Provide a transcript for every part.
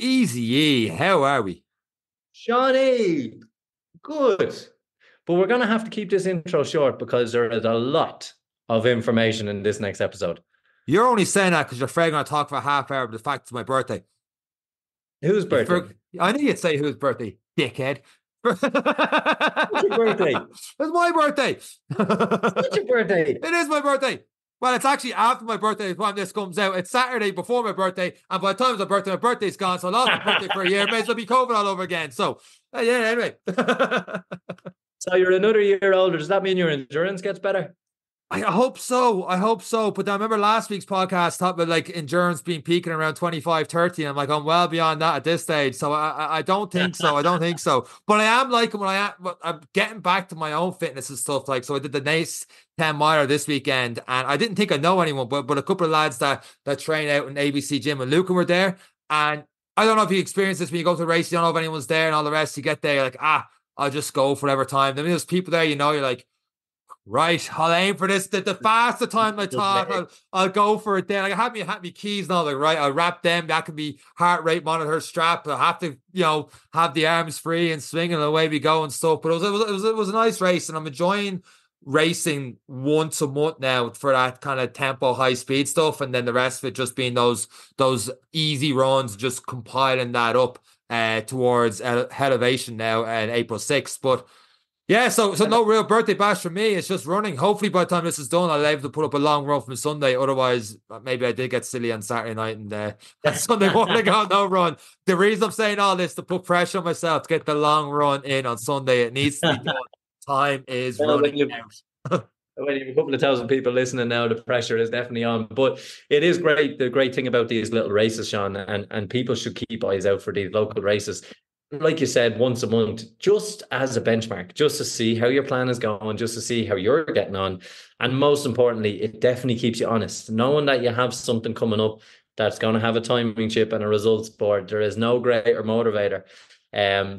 Easy, how are we? Shawnee, good. But we're going to have to keep this intro short because there is a lot of information in this next episode. You're only saying that because you're afraid I'm going to talk for a half hour, but the fact it's my birthday. Whose birthday? I knew you'd say whose birthday, dickhead. It's your birthday. It's my birthday. It's your birthday. It is my birthday. Well, it's actually after my birthday when this comes out. It's Saturday before my birthday, and by the time it's my birthday's gone, so I lost my birthday for a year. May as well be COVID all over again. So, yeah, anyway. So you're another year older. Does that mean your endurance gets better? I hope so. But I remember last week's podcast talked about like endurance being peaking around 25, 30. And I'm like, I'm well beyond that at this stage. So I don't think so. But I am liking I'm getting back to my own fitness and stuff. Like, so I did the NACE 10 miler this weekend, and I didn't think I know anyone, but a couple of lads that train out in ABC gym and Lucan were there. And I don't know if you experience this when you go to a race, you don't know if anyone's there and all the rest. You get there, you're like, I'll just go for whatever time. Then there's people there, you're like, right, I'll aim for this. The faster time I talk, I'll go for it then. Like, I have me keys now, like, right, I'll wrap them. That can be heart rate monitor strap. I have to, have the arms free and swinging and away we go and stuff. But it was a nice race, and I'm enjoying racing once a month now for that kind of tempo, high speed stuff, and then the rest of it just being those easy runs, just compiling that up towards elevation now and April 6th. But yeah, so no real birthday bash for me. It's just running. Hopefully by the time this is done, I'll be able to put up a long run from Sunday. Otherwise, maybe I did get silly on Saturday night and Sunday morning got no run. The reason I'm saying all this to put pressure on myself to get the long run in on Sunday. It needs to be done. Time is running out. When you have a couple of thousand people listening now, the pressure is definitely on. But it is great. The great thing about these little races, Sean, and people should keep eyes out for these local races. Like you said, once a month, just as a benchmark, just to see how your plan is going, just to see how you're getting on. And most importantly, it definitely keeps you honest. Knowing that you have something coming up that's going to have a timing chip and a results board, there is no greater motivator.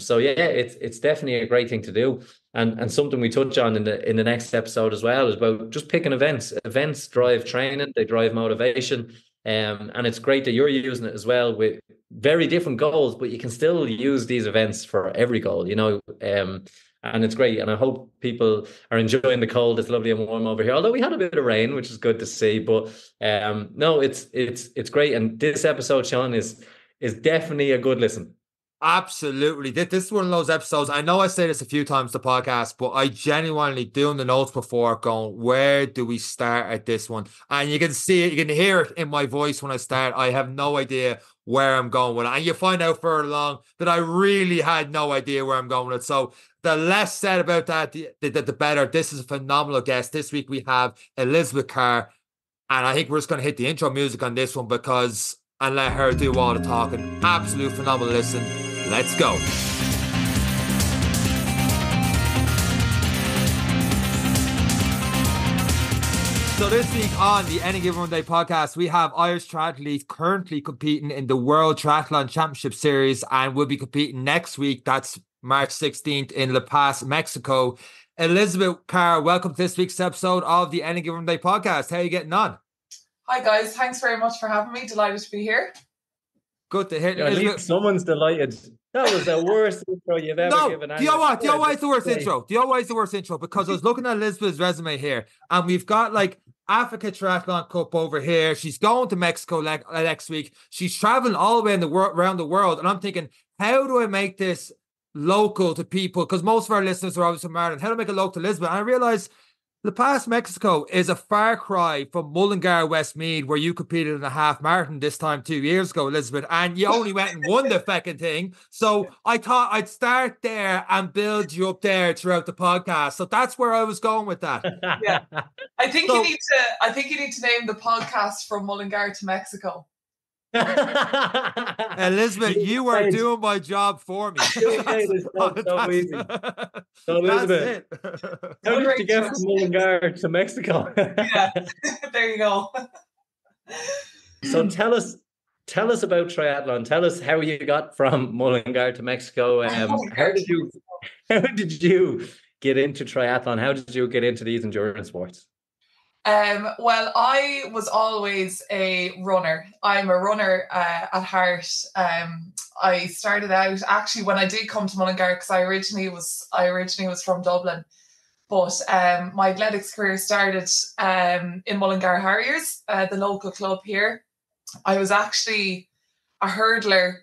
So yeah, it's definitely a great thing to do. And something we touch on in the next episode as well is about just picking events. Events drive training, they drive motivation. And it's great that you're using it as well with very different goals, but you can still use these events for every goal, and it's great. And I hope people are enjoying the cold. It's lovely and warm over here, although we had a bit of rain, which is good to see. But no, it's great. And this episode, Sean, is definitely a good listen. Absolutely. This is one of those episodes. I know I say this a few times the podcast, but I genuinely doing the notes before going, where do we start at this one? And you can see it, you can hear it in my voice when I start. I have no idea where I'm going with it. And you find out further along that I really had no idea where I'm going with it. So the less said about that, the better. This is a phenomenal guest. This week we have Elizabeth Carr. And I think we're just going to hit the intro music on this one and let her do all the talking. Absolute phenomenal listen. Let's go. So this week on the Any Given Day podcast, we have Irish Triathlete currently competing in the World Triathlon Championship Series and will be competing next week. That's March 16th in La Paz, Mexico. Elizabeth Carr, welcome to this week's episode of the Any Given Day podcast. How are you getting on? Hi guys, thanks very much for having me. Delighted to be here. Good to hear. Yeah, at least someone's delighted. That was the worst intro you've ever given. Do you know what? Do you know why it's the worst intro? Do you know why it's the worst intro? Because I was looking at Elizabeth's resume here, and we've got like Africa Triathlon Cup over here. She's going to Mexico next week. She's traveling all the way around the world, and I'm thinking, how do I make this local to people? Because most of our listeners are obviously from Ireland. How do I make it local to Elizabeth? And I realized La Paz, Mexico is a far cry from Mullingar, Westmeath, where you competed in a half marathon this time 2 years ago, Elizabeth, and you only went and won the fucking thing. So I thought I'd start there and build you up there throughout the podcast. So that's where I was going with that. Yeah, I think you need to name the podcast from Mullingar to Mexico. Elizabeth, you were doing my job for me. So easy. So Elizabeth, how did you get from Mullingar to Mexico? Yeah, there you go. So tell us about triathlon. Tell us how you got from Mullingar to Mexico. How did you get into triathlon? How did you get into these endurance sports? Well, I was always a runner. I'm a runner at heart. I started out actually when I did come to Mullingar, because I originally was from Dublin, but my athletics career started in Mullingar Harriers, the local club here. I was actually a hurdler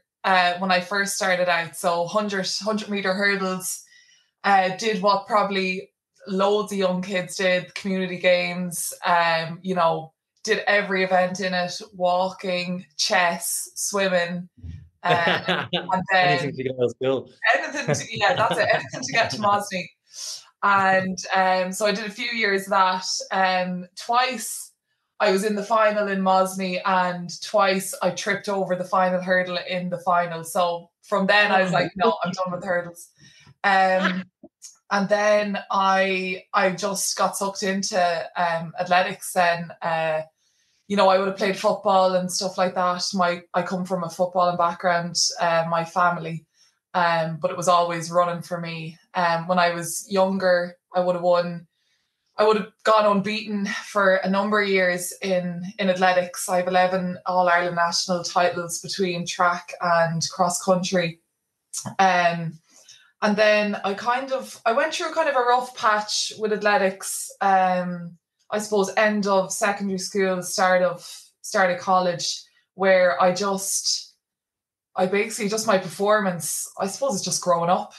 when I first started out, so 100 meter hurdles. Did what probably loads of young kids did, community games, did every event in it, walking, chess, swimming, and then Anything to get out of school. that's it, anything to get to Mosney. And so I did a few years of that. Twice I was in the final in Mosney, and twice I tripped over the final hurdle in the final. So from then I was like, no, I'm done with hurdles. And then I just got sucked into athletics. Then I would have played football and stuff like that. I come from a footballing background, my family, but it was always running for me. When I was younger, I would have gone unbeaten for a number of years in athletics. I have 11 All Ireland national titles between track and cross country. And then I went through kind of a rough patch with athletics. I suppose end of secondary school, start of college, where I basically just my performance, I suppose it's just growing up,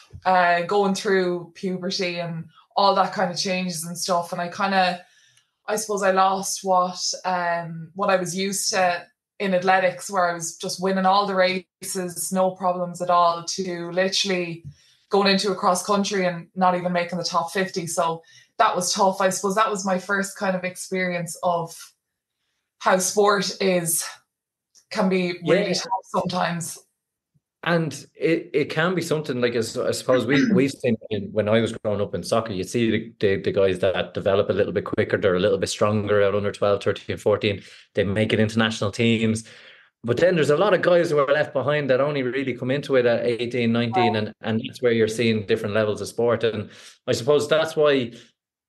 going through puberty and all that kind of changes and stuff. And I suppose I lost what I was used to in athletics, where I was just winning all the races, no problems at all, to literally going into a cross country and not even making the top 50. So that was tough. I suppose that was my first kind of experience of how sport can be really tough sometimes. And it can be something like, I suppose we've seen when I was growing up in soccer, you see the guys that develop a little bit quicker, they're a little bit stronger at under 12, 13, 14, they make it into national teams. But then there's a lot of guys who are left behind that only really come into it at 18, 19, and that's where you're seeing different levels of sport. And I suppose that's why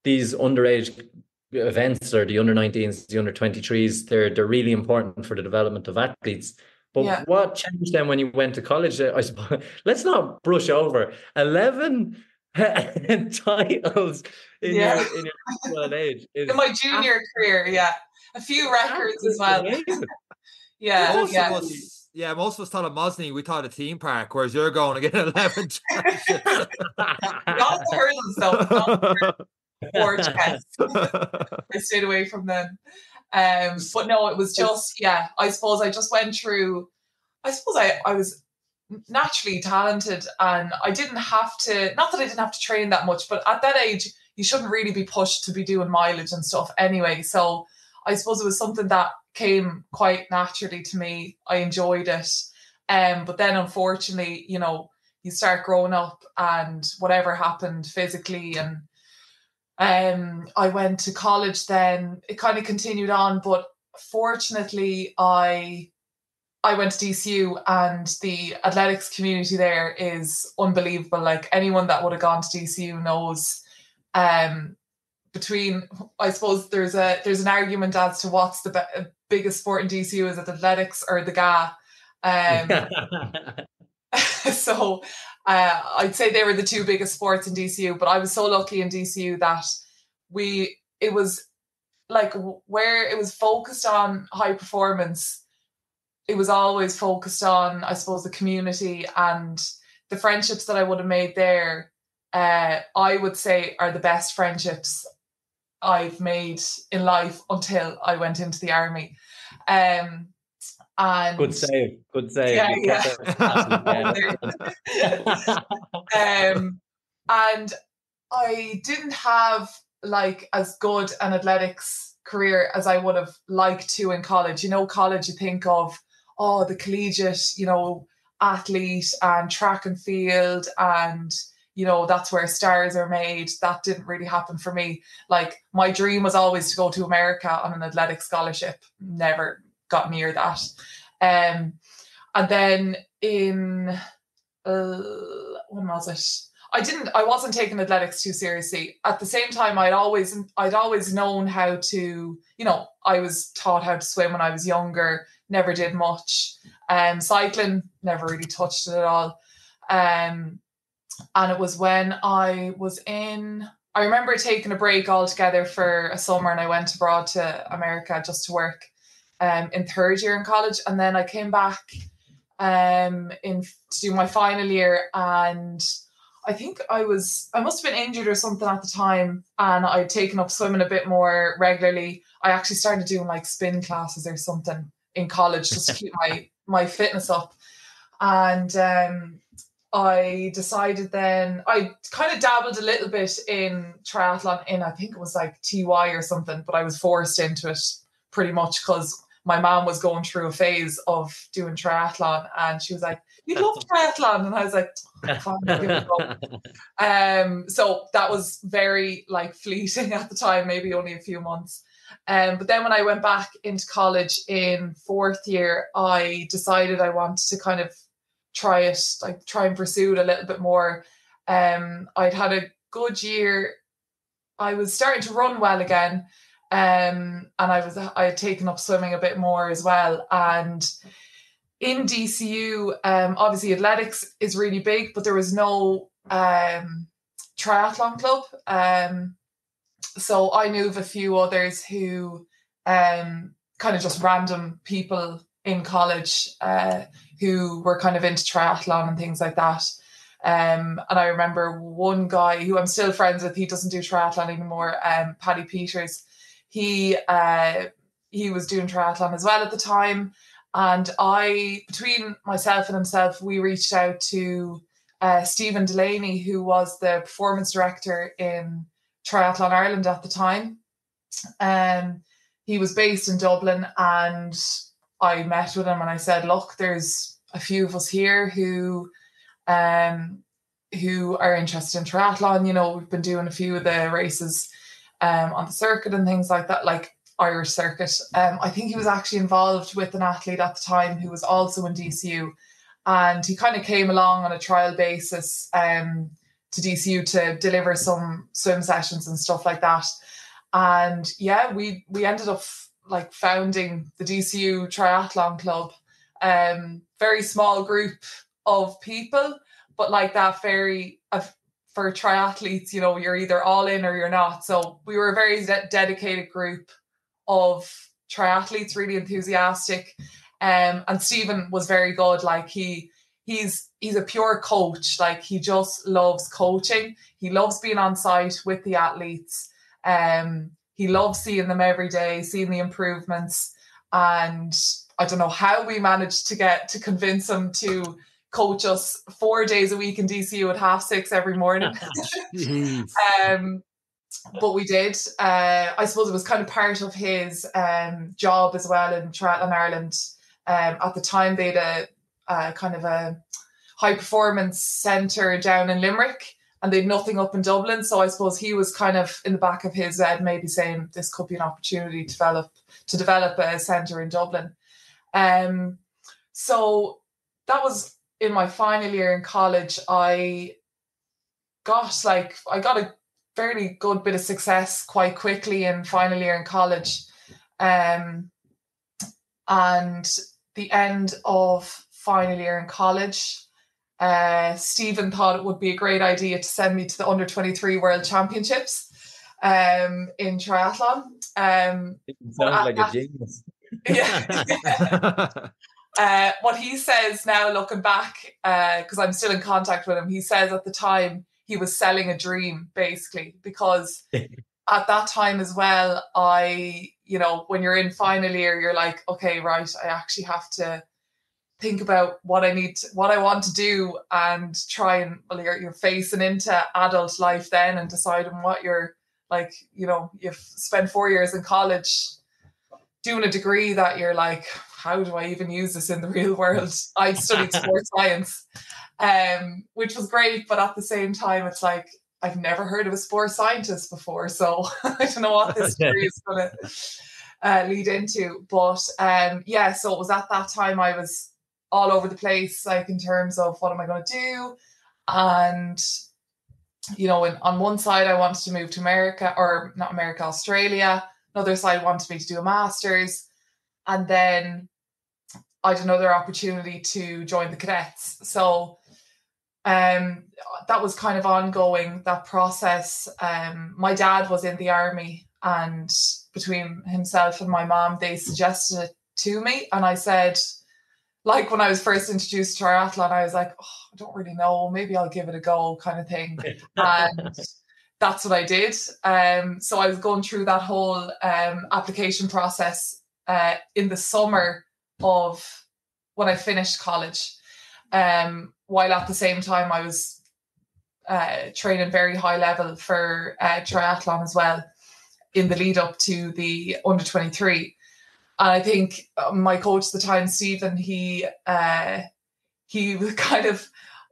these underage events, or the under 19s, the under 23s, they're really important for the development of athletes. But what changed then when you went to college? I suppose let's not brush over 11 titles in your age. In my junior career, a few records as well. Most of us thought of Mosney, we thought a theme park, whereas you're going to get 11 championships. Not the hurdles, though. Or chess. I stayed away from them. But no, it was just, I suppose I just went through, I suppose I was naturally talented, and I didn't have to, not that I didn't have to train that much, but at that age, you shouldn't really be pushed to be doing mileage and stuff anyway. So I suppose it was something that came quite naturally to me. I enjoyed it. But then unfortunately, you start growing up and whatever happened physically, and I went to college then, it kind of continued on, but fortunately I went to DCU, and the athletics community there is unbelievable. Like, anyone that would have gone to DCU knows, I suppose there's an argument as to what's the biggest sport in DCU, is it athletics or the GA? So I'd say they were the two biggest sports in DCU, but I was so lucky in DCU that it was like, where it was focused on high performance, it was always focused on, I suppose, the community, and the friendships that I would have made there, I would say are the best friendships I've made in life until I went into the army. And good save. Yeah. And I didn't have like as good an athletics career as I would have liked to in college. College, you think of, the collegiate, athlete and track and field, and that's where stars are made. That didn't really happen for me. Like, my dream was always to go to America on an athletic scholarship. Never got near that. And then in when was it? I wasn't taking athletics too seriously. At the same time, I'd always known how to, I was taught how to swim when I was younger, never did much. Cycling, never really touched it at all. And it was when I remember taking a break altogether for a summer, and I went abroad to America just to work in third year in college. And then I came back to do my final year, and I think I must have been injured or something at the time, and I'd taken up swimming a bit more regularly. I actually started doing like spin classes or something in college just to keep my fitness up. And I decided then, I kind of dabbled a little bit in triathlon I think it was like TY or something, but I was forced into it pretty much because my mom was going through a phase of doing triathlon, and she was like, "You love triathlon," and I was like, "Fine, give it a go." So that was very like fleeting at the time, maybe only a few months. But then when I went back into college in fourth year, I decided I wanted to kind of try and pursue it a little bit more. I'd had a good year. I was starting to run well again. And I had taken up swimming a bit more as well. And in DCU, obviously athletics is really big, but there was no triathlon club. So I knew of a few others who kind of just random people in college who were kind of into triathlon and things like that. And I remember one guy who I'm still friends with, he doesn't do triathlon anymore, Paddy Peters. He was doing triathlon as well at the time. And between myself and himself, we reached out to Stephen Delaney, who was the performance director in Triathlon Ireland at the time. He was based in Dublin, and I met with him and I said, "Look, there's a few of us here who are interested in triathlon. We've been doing a few of the races on the circuit and things like that, like Irish circuit." I think he was actually involved with an athlete at the time who was also in DCU, and he kind of came along on a trial basis to DCU to deliver some swim sessions and stuff like that. And yeah, we ended up like founding the DCU Triathlon Club. Very small group of people, but like that for triathletes, you're either all in or you're not. So we were a very dedicated group of triathletes, really enthusiastic. And Stephen was very good. Like he's a pure coach. Like he just loves coaching. He loves being on site with the athletes. He loves seeing them every day, seeing the improvements. And I don't know how we managed to convince him to coach us 4 days a week in DCU at 6:30 every morning. But we did. I suppose it was kind of part of his job as well in Triathlon Ireland. At the time, they had a kind of a high performance centre down in Limerick, and they had nothing up in Dublin. So I suppose he was kind of in the back of his head, maybe saying this could be an opportunity to develop a centre in Dublin. So that was in my final year in college. I got a fairly good bit of success quite quickly in final year in college. And the end of final year in college, Stephen thought it would be a great idea to send me to the under 23 World Championships in triathlon. It sounds like a genius. Yeah. What he says now, looking back, because I'm still in contact with him, he says at the time he was selling a dream, basically, because at that time as well, when you're in final year, you're like, okay, right, I actually have to think about what I want to do, and try and, you're facing into adult life then and deciding what you're like. You've spent 4 years in college doing a degree that you're like, how do I even use this in the real world? I studied sports science, which was great, but at the same time, it's like, I've never heard of a sports scientist before, so I don't know what this degree is going to lead into. But so it was at that time I was all over the place, like in terms of what am I going to do. And on one side I wanted to move to America, or not America, Australia. Another side wanted me to do a master's. And then I had another opportunity to join the cadets. So that was kind of ongoing, that process. My dad was in the army, and between himself and my mom, they suggested it to me. And I said, like when I was first introduced to triathlon, I was like, I don't really know, maybe I'll give it a go kind of thing. And that's what I did. So I was going through that whole application process in the summer of when I finished college. While at the same time I was training very high level for triathlon as well in the lead up to the under 23. And I think my coach at the time, Stephen, he kind of,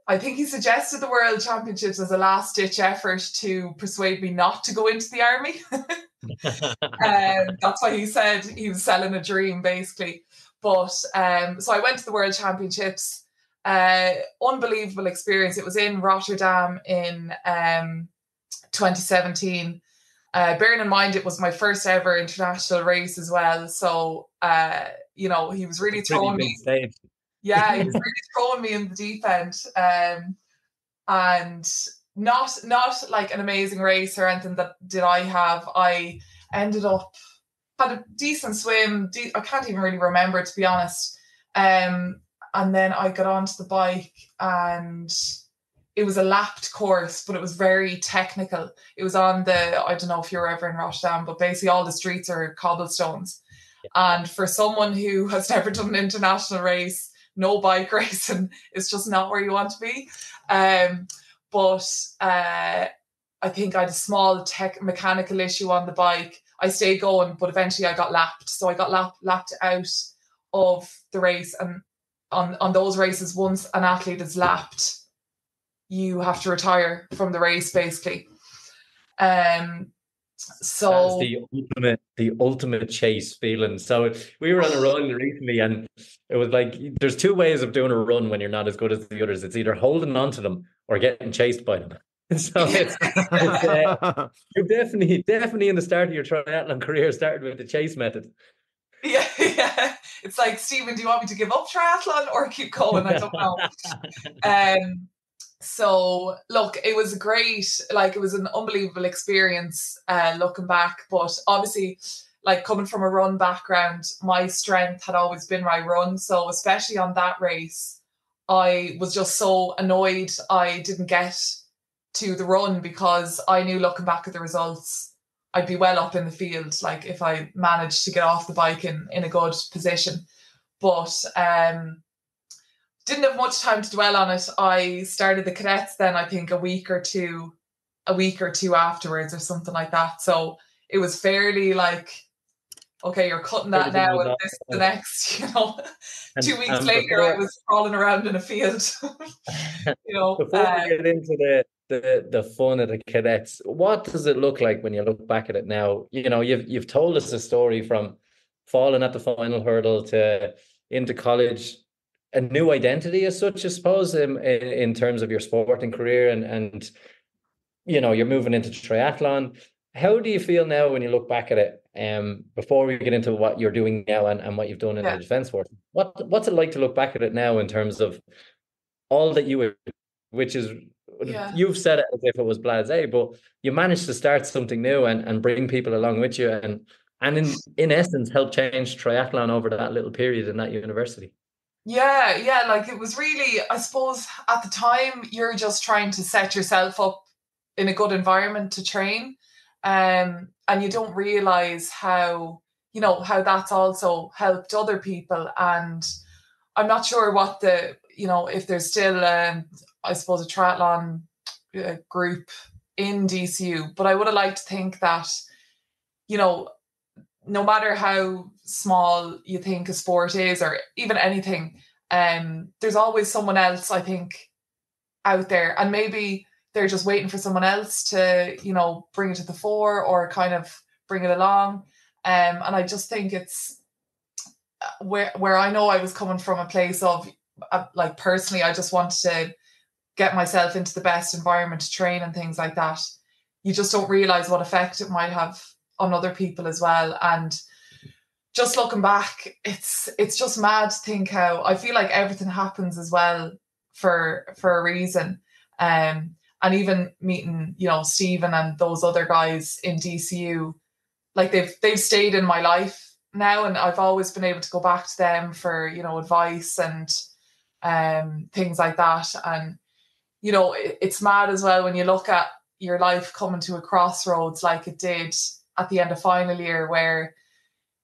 I think he suggested the World Championships as a last ditch effort to persuade me not to go into the army. That's why he said he was selling a dream, basically. But so I went to the World Championships. Unbelievable experience. It was in Rotterdam in 2017. Bearing in mind, it was my first ever international race as well. So, he was really throwing me. Yeah, he was really throwing me in the deep end. And not like an amazing race or anything that did I have. I ended up, had a decent swim. I can't even really remember, to be honest. And then I got onto the bike, and it was a lapped course, but it was very technical. It was on I don't know if you were ever in Rotterdam, but basically all the streets are cobblestones. And for someone who has never done an international race, no bike racing, it's just not where you want to be. But I think I had a small mechanical issue on the bike. I stayed going, but eventually I got lapped. So I got lapped out of the race. And on those races, once an athlete is lapped, you have to retire from the race, basically. So that's the ultimate chase feeling. So we were on a run recently, and it was like there's two ways of doing a run when you're not as good as the others. It's either holding on to them or getting chased by them. So you're definitely in the start of your triathlon career started with the chase method. Yeah. It's like, Stephen, do you want me to give up triathlon or keep going? I don't know. So look, it was great. Like, it was an unbelievable experience looking back. But obviously, like, coming from a run background, my strength had always been my run. So especially on that race, I was just so annoyed I didn't get to the run, because I knew, looking back at the results, I'd be well up in the field, like if I managed to get off the bike in a good position. But didn't have much time to dwell on it. I started the cadets then, I think a week or two afterwards or something like that. So it was fairly like, okay, you're cutting that now and this is the next, 2 weeks later I was crawling around in a field. Before we get into the fun of the cadets, what does it look like when you look back at it now? You've told us a story from falling at the final hurdle to into college, a new identity as such, I suppose, in terms of your sporting career, and you're moving into triathlon. How do you feel now when you look back at it? Before we get into what you're doing now and what you've done in the defense force, what's it like to look back at it now in terms of all that you were, which is, you've said it as if it was blasé, but you managed to start something new and bring people along with you, and in essence help change triathlon over that little period in that university. Yeah, like it was really, I suppose at the time you're just trying to set yourself up in a good environment to train, and you don't realize how that's also helped other people. And I'm not sure what if there's still I suppose a triathlon group in DCU, but I would have liked to think that no matter how small you think a sport is, or even anything, there's always someone else, I think, out there, and maybe they're just waiting for someone else to bring it to the fore or kind of bring it along. And I just think it's where I know I was coming from a place of like, personally, I just wanted to get myself into the best environment to train and things like that, you just don't realize what effect it might have on other people as well. And just looking back, it's just mad to think how I feel like everything happens as well for a reason. And even meeting, you know, Stephen and those other guys in DCU, like they've stayed in my life now, and I've always been able to go back to them for, you know, advice and things like that. And, you know, it's mad as well when you look at your life coming to a crossroads like it did at the end of final year, where,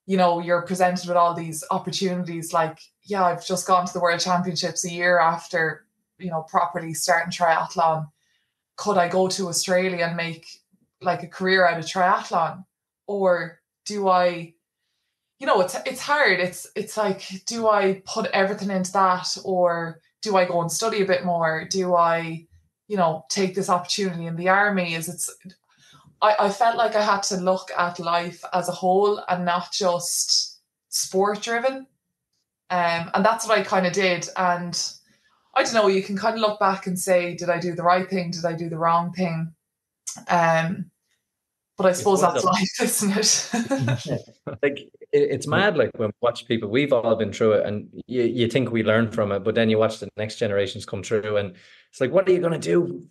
you know, you're presented with all these opportunities. Like, yeah, I've just gone to the World Championships a year after, you know, properly starting triathlon. Could I go to Australia and make like a career out of triathlon? Or do I, you know, it's hard. It's like, do I put everything into that, or do I go and study a bit more? Do I, you know, take this opportunity in the army? I felt like I had to look at life as a whole and not just sport driven. And that's what I kind of did. And I don't know, you can kind of look back and say, did I do the right thing? Did I do the wrong thing? But I suppose that's life, isn't it? Like, it's mad, like when we watch people, we've all been through it, and you think we learn from it, but then you watch the next generations come through, and it's like, what are you going to do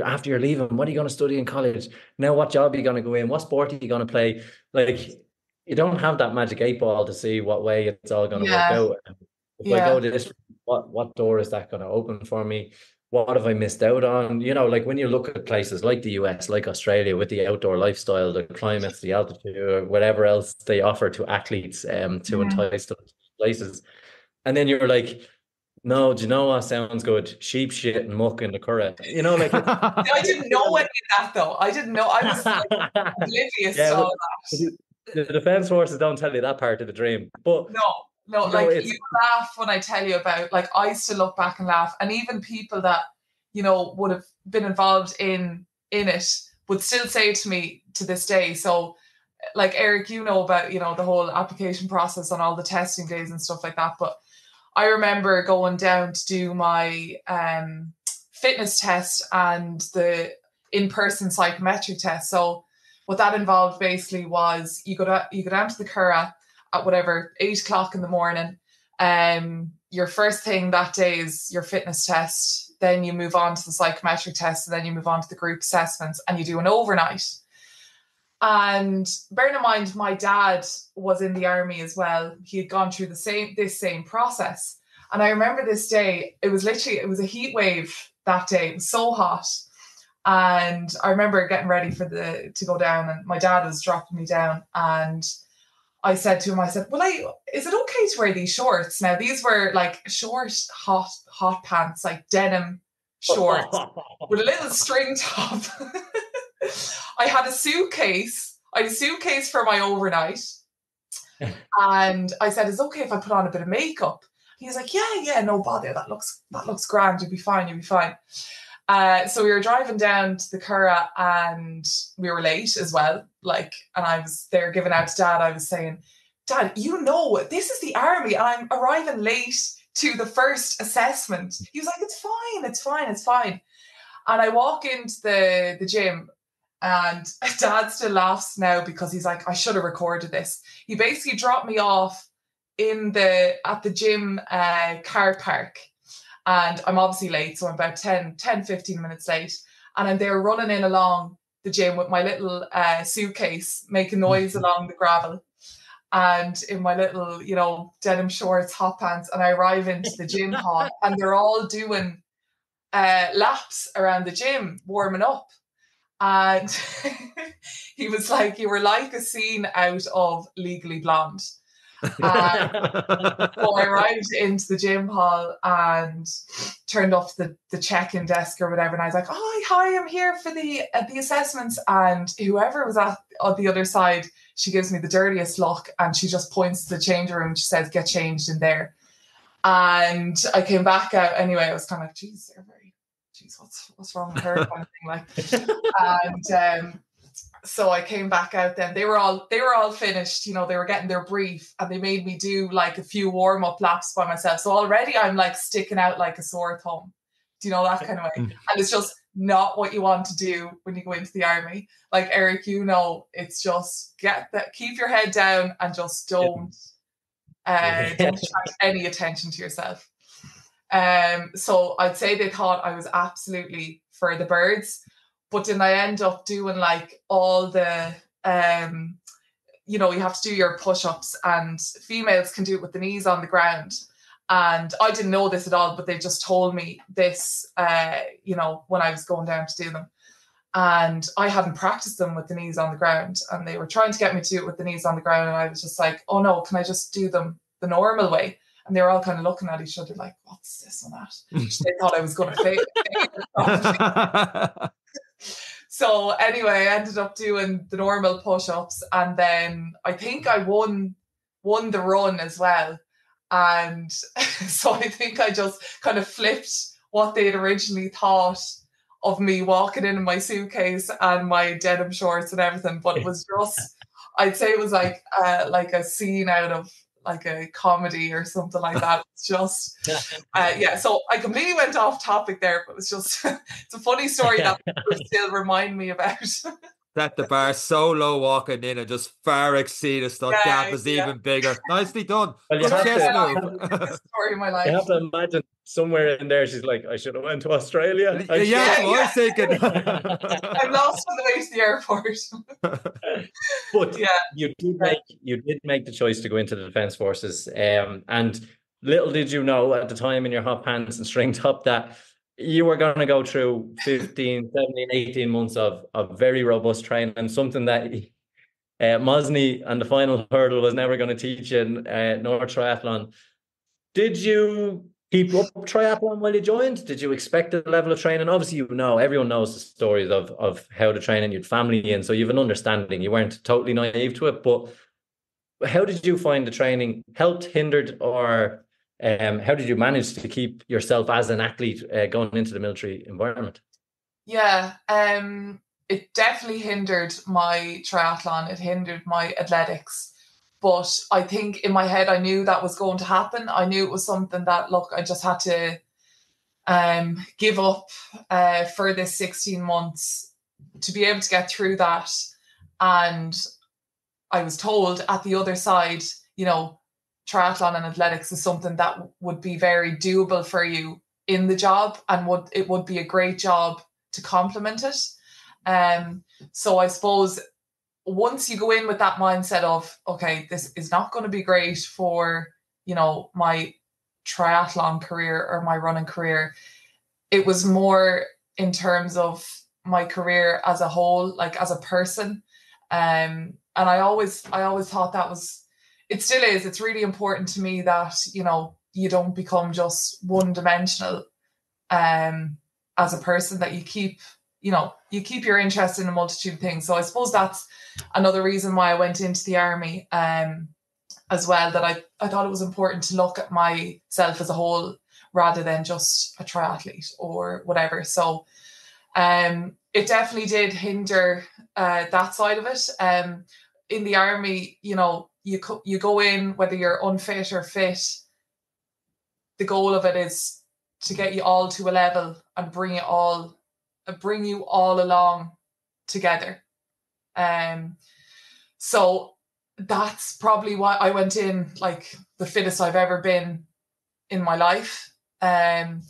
after you're leaving? What are you going to study in college? Now, what job are you going to go in? What sport are you going to play? Like, you don't have that magic 8-ball to see what way it's all going to work out. If I go to this, what door is that going to open for me? What have I missed out on? You know, like when you look at places like the US, like Australia, with the outdoor lifestyle, the climates, the altitude, or whatever else they offer to athletes to entice them to places. And then you're like, no, do you know what sounds good? Sheep shit and muck in the Curragh. You know, like I didn't know any of that though. I didn't know. I was like, oblivious to all that. The Defence Forces don't tell you that part of the dream. But no, like you laugh when I tell you about, like, I still look back and laugh, and even people that, you know, would have been involved in it would still say to me to this day. So, like, Eric, you know about, you know, the whole application process on all the testing days and stuff like that. But I remember going down to do my fitness test and the in-person psychometric test. So what that involved basically was you go down to the Curragh at whatever 8 o'clock in the morning. Your first thing that day is your fitness test. Then you move on to the psychometric test, and then you move on to the group assessments, and you do an overnight. And bearing in mind, my dad was in the army as well. He had gone through this same process. And I remember this day, it was a heat wave that day. It was so hot. And I remember getting ready to go down, and my dad was dropping me down, and I said to him, is it okay to wear these shorts? Now, these were like short, hot pants, like denim shorts with a little string top. I had a suitcase for my overnight. And I said, is it okay if I put on a bit of makeup? He's like, yeah, no bother. That looks grand. You'll be fine. So we were driving down to the Curragh, and we were late as well. Like, and I was there giving out to Dad. I was saying, Dad, you know, this is the army, and I'm arriving late to the first assessment. He was like, it's fine. And I walk into the gym, and Dad still laughs now because he's like, I should have recorded this. He basically dropped me off at the gym car park. And I'm obviously late, so I'm about 10, 15 minutes late. And I'm there running in along the gym with my little suitcase, making noise along the gravel. And in my little, you know, denim shorts, hot pants. And I arrive into the gym hall, and they're all doing laps around the gym, warming up. And he was like, you were like a scene out of Legally Blonde. So I arrived into the gym hall and turned off the check-in desk or whatever, and I was like, oh, hi, I'm here for the assessments. And whoever was on the other side, she gives me the dirtiest look, and she just points to the change room and she says, get changed in there. And I came back out anyway. I was kind of like, geez, what's wrong with her, kind of thing, like. And so I came back out then. They were all finished, you know, they were getting their brief, and they made me do like a few warm-up laps by myself. So already I'm like sticking out like a sore thumb. Do you know, that kind of way? And it's just not what you want to do when you go into the army. Like, Eric, you know, it's just keep your head down and just don't attract any attention to yourself. So I'd say they thought I was absolutely for the birds, but then I end up doing like all the, you know, you have to do your push-ups, and females can do it with the knees on the ground. And I didn't know this at all, but they just told me this, you know, when I was going down to do them. And I hadn't practiced them with the knees on the ground, and they were trying to get me to do it with the knees on the ground. And I was just like, oh no, can I just do them the normal way? And they were all kind of looking at each other like, what's this and that? They thought I was going to fail. So anyway, I ended up doing the normal push-ups, and then I think I won the run as well. And so I think I just kind of flipped what they'd originally thought of me walking in my suitcase and my denim shorts and everything. But it was just, I'd say it was like a scene out of like a comedy or something like that. It's just, yeah. So I completely went off topic there, but it's just, it's a funny story that people still remind me about. Set the bar so low walking in and just far exceed us. That gap is even bigger. Nicely done. Well, you have to, story of my life. You have to imagine somewhere in there she's like, I should have went to Australia. Yeah, I was thinking. I'm lost on the way to the airport. But yeah, you did make the choice to go into the Defence Forces. And little did you know at the time in your hot pants and string top that you were going to go through 15, 17, 18 months of very robust training, and something that Mosney and the final hurdle was never going to teach you, nor triathlon. Did you keep up triathlon while you joined? Did you expect the level of training? Obviously, you know, everyone knows the stories of how to train, and you had family in, so you have an understanding. You weren't totally naive to it, but how did you find the training? Helped, hindered, or how did you manage to keep yourself as an athlete going into the military environment? Yeah, it definitely hindered my triathlon. It hindered my athletics. But I think in my head, I knew that was going to happen. I knew it was something that, look, I just had to give up for this 16 months to be able to get through that. And I was told at the other side, you know, triathlon and athletics is something that would be very doable for you in the job, and it would be a great job to complement it. So I suppose once you go in with that mindset of, okay, this is not going to be great for, you know, my triathlon career or my running career, it was more in terms of my career as a whole, like as a person. And I always thought that was, it still is, it's really important to me that, you know, you don't become just one-dimensional as a person, that you keep your interest in a multitude of things. So I suppose that's another reason why I went into the army as well, that I thought it was important to look at myself as a whole rather than just a triathlete or whatever. So it definitely did hinder that side of it. In the army, you know, you go in, whether you're unfit or fit, the goal of it is to get you all to a level and bring you all along together. So that's probably why I went in like the fittest I've ever been in my life. And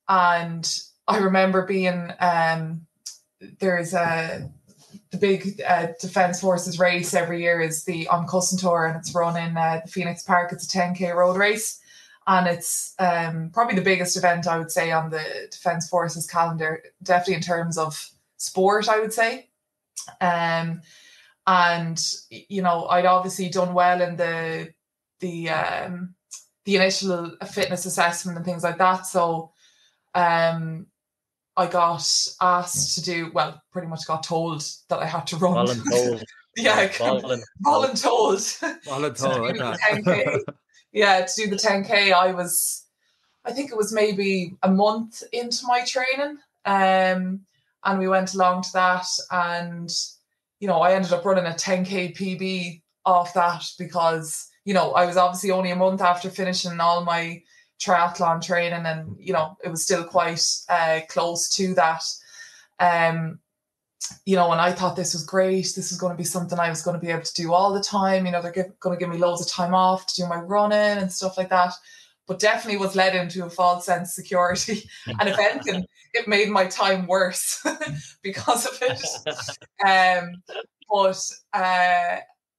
I remember being there's the big Defence Forces race every year is the An Cussan Tour, and it's run in the Phoenix Park. It's a 10k road race, and it's probably the biggest event, I would say, on the Defence Forces calendar, definitely in terms of sport, I would say. And you know, I'd obviously done well in the initial fitness assessment and things like that, so I got asked to do, well, pretty much got told that I had to run. Voluntold. Yeah, voluntold. Voluntold, like 10K. Yeah, to do the 10K, I think it was maybe a month into my training. And we went along to that, and, you know, I ended up running a 10K PB off that because, you know, I was obviously only a month after finishing all my triathlon training, and you know, it was still quite close to that. You know, and I thought this was great. This was going to be something I was going to be able to do all the time. You know, they're going to give me loads of time off to do my running and stuff like that. But definitely was led into a false sense of security. And if anything, it made my time worse because of it.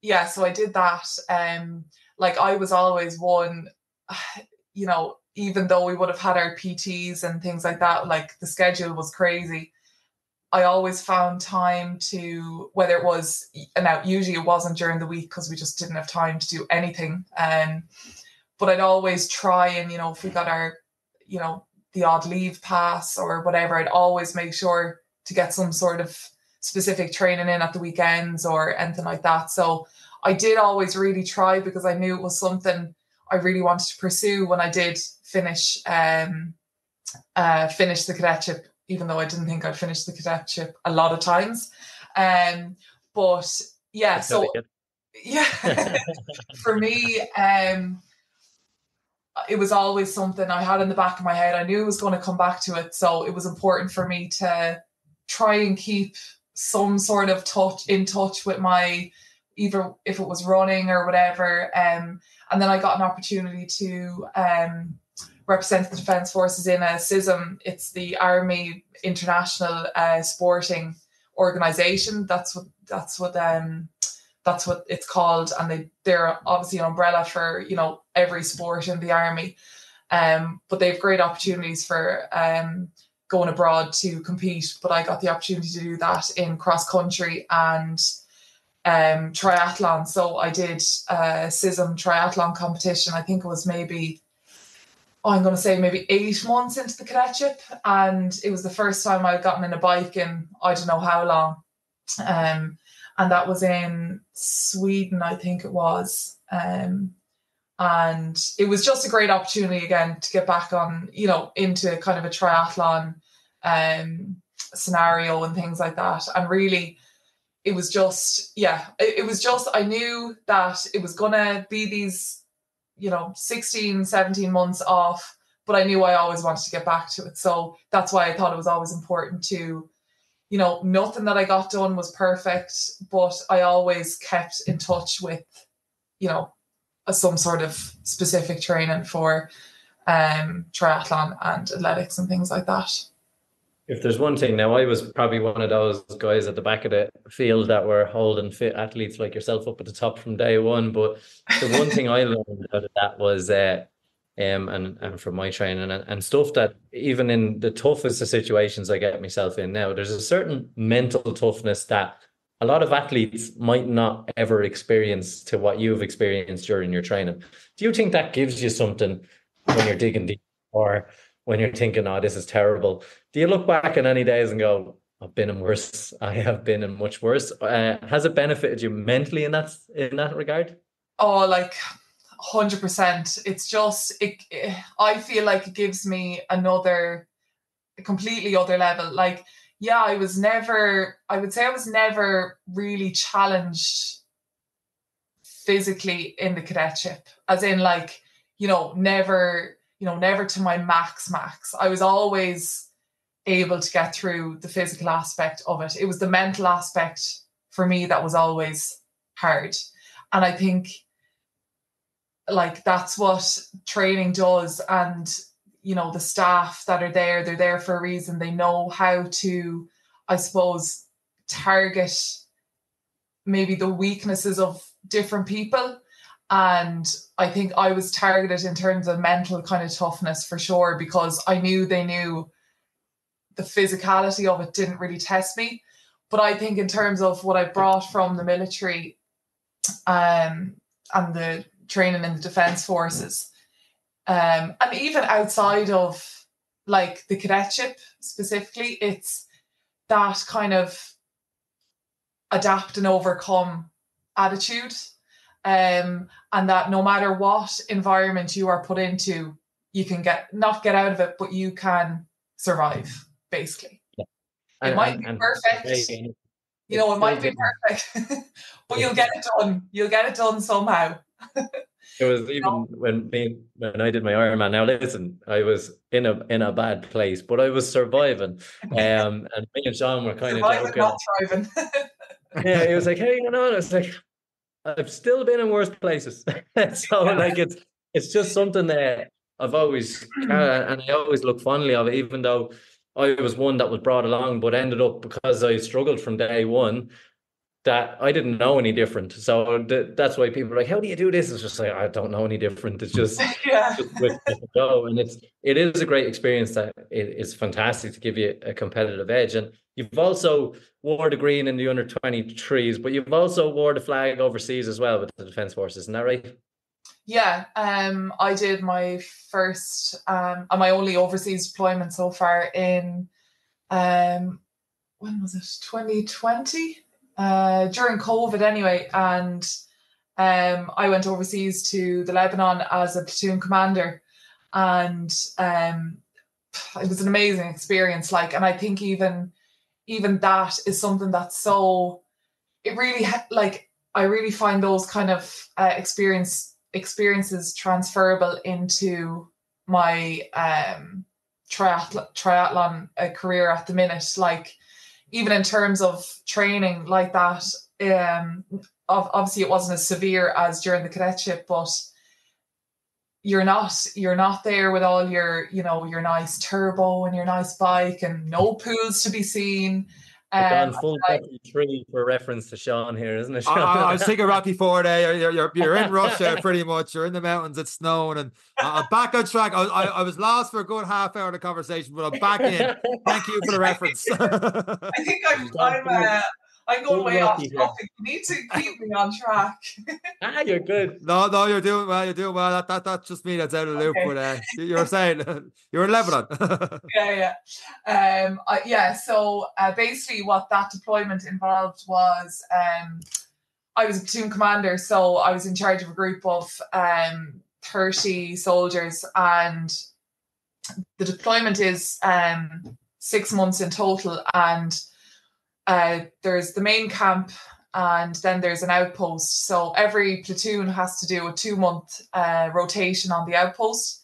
Yeah, so I did that. Like, I was always one, you know, even though we would have had our PTs and things like that, like the schedule was crazy. I always found time to, whether it was, now usually it wasn't during the week because we just didn't have time to do anything. But I'd always try, and, you know, if we got our, you know, the odd leave pass or whatever, I'd always make sure to get some sort of specific training in at the weekends or anything like that. So I did always really try, because I knew it was something I really wanted to pursue when I did finish the cadetship, even though I didn't think I'd finish the cadetship a lot of times. But yeah, so yeah, for me, it was always something I had in the back of my head. I knew I was going to come back to it. So it was important for me to try and keep some sort of in touch with my, either if it was running or whatever. And then I got an opportunity to represent the Defence Forces in a CISM. It's the Army International Sporting Organisation. That's what it's called, and they're obviously an umbrella for, you know, every sport in the army. But they have great opportunities for going abroad to compete. But I got the opportunity to do that in cross country and triathlon. So I did a CISM triathlon competition. I think it was maybe 8 months into the cadetship, and it was the first time I'd gotten in a bike in I don't know how long. And that was in Sweden, I think it was. And it was just a great opportunity again to get back on, you know, into kind of a triathlon scenario and things like that. And really, it was just, I knew that it was going to be these, you know, 16, 17 months off, but I knew I always wanted to get back to it. So that's why I thought it was always important to, you know, nothing that I got done was perfect, but I always kept in touch with, you know, some sort of specific training for triathlon and athletics and things like that. If there's one thing, now I was probably one of those guys at the back of the field that were holding fit athletes like yourself up at the top from day one. But the one thing I learned out of that was, and from my training and stuff, that even in the toughest of situations I get myself in now, there's a certain mental toughness that a lot of athletes might not ever experience to what you've experienced during your training. Do you think that gives you something when you're digging deep, or when you're thinking, oh, this is terrible? Do you look back on any days and go, I've been in worse, I have been in much worse? Has it benefited you mentally in that regard? Oh, like 100%. It's just, I feel like it gives me a completely other level. Like, yeah, I would say I was never really challenged physically in the cadetship, as in, like, never to my max. I was always able to get through the physical aspect of it. It was the mental aspect for me that was always hard. And I think, like, that's what training does. And, the staff that are there, they're there for a reason. They know how to, I suppose, target maybe the weaknesses of different people. And I think I was targeted in terms of mental kind of toughness for sure, because they knew the physicality of it didn't really test me. But I think in terms of what I brought from the military and the training in the Defence Forces, and even outside of, like, the cadetship specifically, it's that kind of adapt and overcome attitude. And that no matter what environment you are put into, you can not get out of it, but you can survive, basically. Yeah. It might be perfect. It might be perfect, but you'll get it done. You'll get it done somehow. It was even when I did my Ironman. Now listen, I was in a bad place, but I was surviving. And me and Sean were kind of joking. Not thriving. Yeah, he was like, "Hey, you know," I was like, "I've still been in worse places." So like it's just something that I've always and I always look fondly of it, even though I was one that was brought along, but ended up because I struggled from day one, that I didn't know any different. So that's why people are like, "How do you do this?" It's just like, I don't know any different. It's just, just with the go. And it is a great experience that it's fantastic to give you a competitive edge. And you've also wore the green in the under 23s, but you've also wore the flag overseas as well with the Defence Forces. Isn't that right? Yeah, I did my first and my only overseas deployment so far in when was it? 2020? During COVID anyway, and I went overseas to the Lebanon as a platoon commander, and it was an amazing experience. Like, and I think even that is something that's so. It really like I really find those kind of experiences transferable into my triathlon career at the minute. Like, even in terms of training like that, obviously it wasn't as severe as during the cadetship, but you're not there with all your, your nice turbo and your nice bike and no pools to be seen. Gone full Rocky 3 for reference to Sean here, isn't it, Sean? I was thinking Rocky 4 there. You're in Russia pretty much. You're in the mountains. It's snowing, and I'm back on track. I was lost for a good half hour of the conversation, but I'm back in. Thank you for the reference. I think I'm going way off topic. You need to keep me on track. You're good. No, you're doing well. You're doing well. That's just me. That's out of the loop. But you were saying you're in Lebanon. Yeah. So basically, what that deployment involved was I was a platoon commander, so I was in charge of a group of 30 soldiers, and the deployment is 6 months in total, and there's the main camp and then there's an outpost. So every platoon has to do a 2-month rotation on the outpost.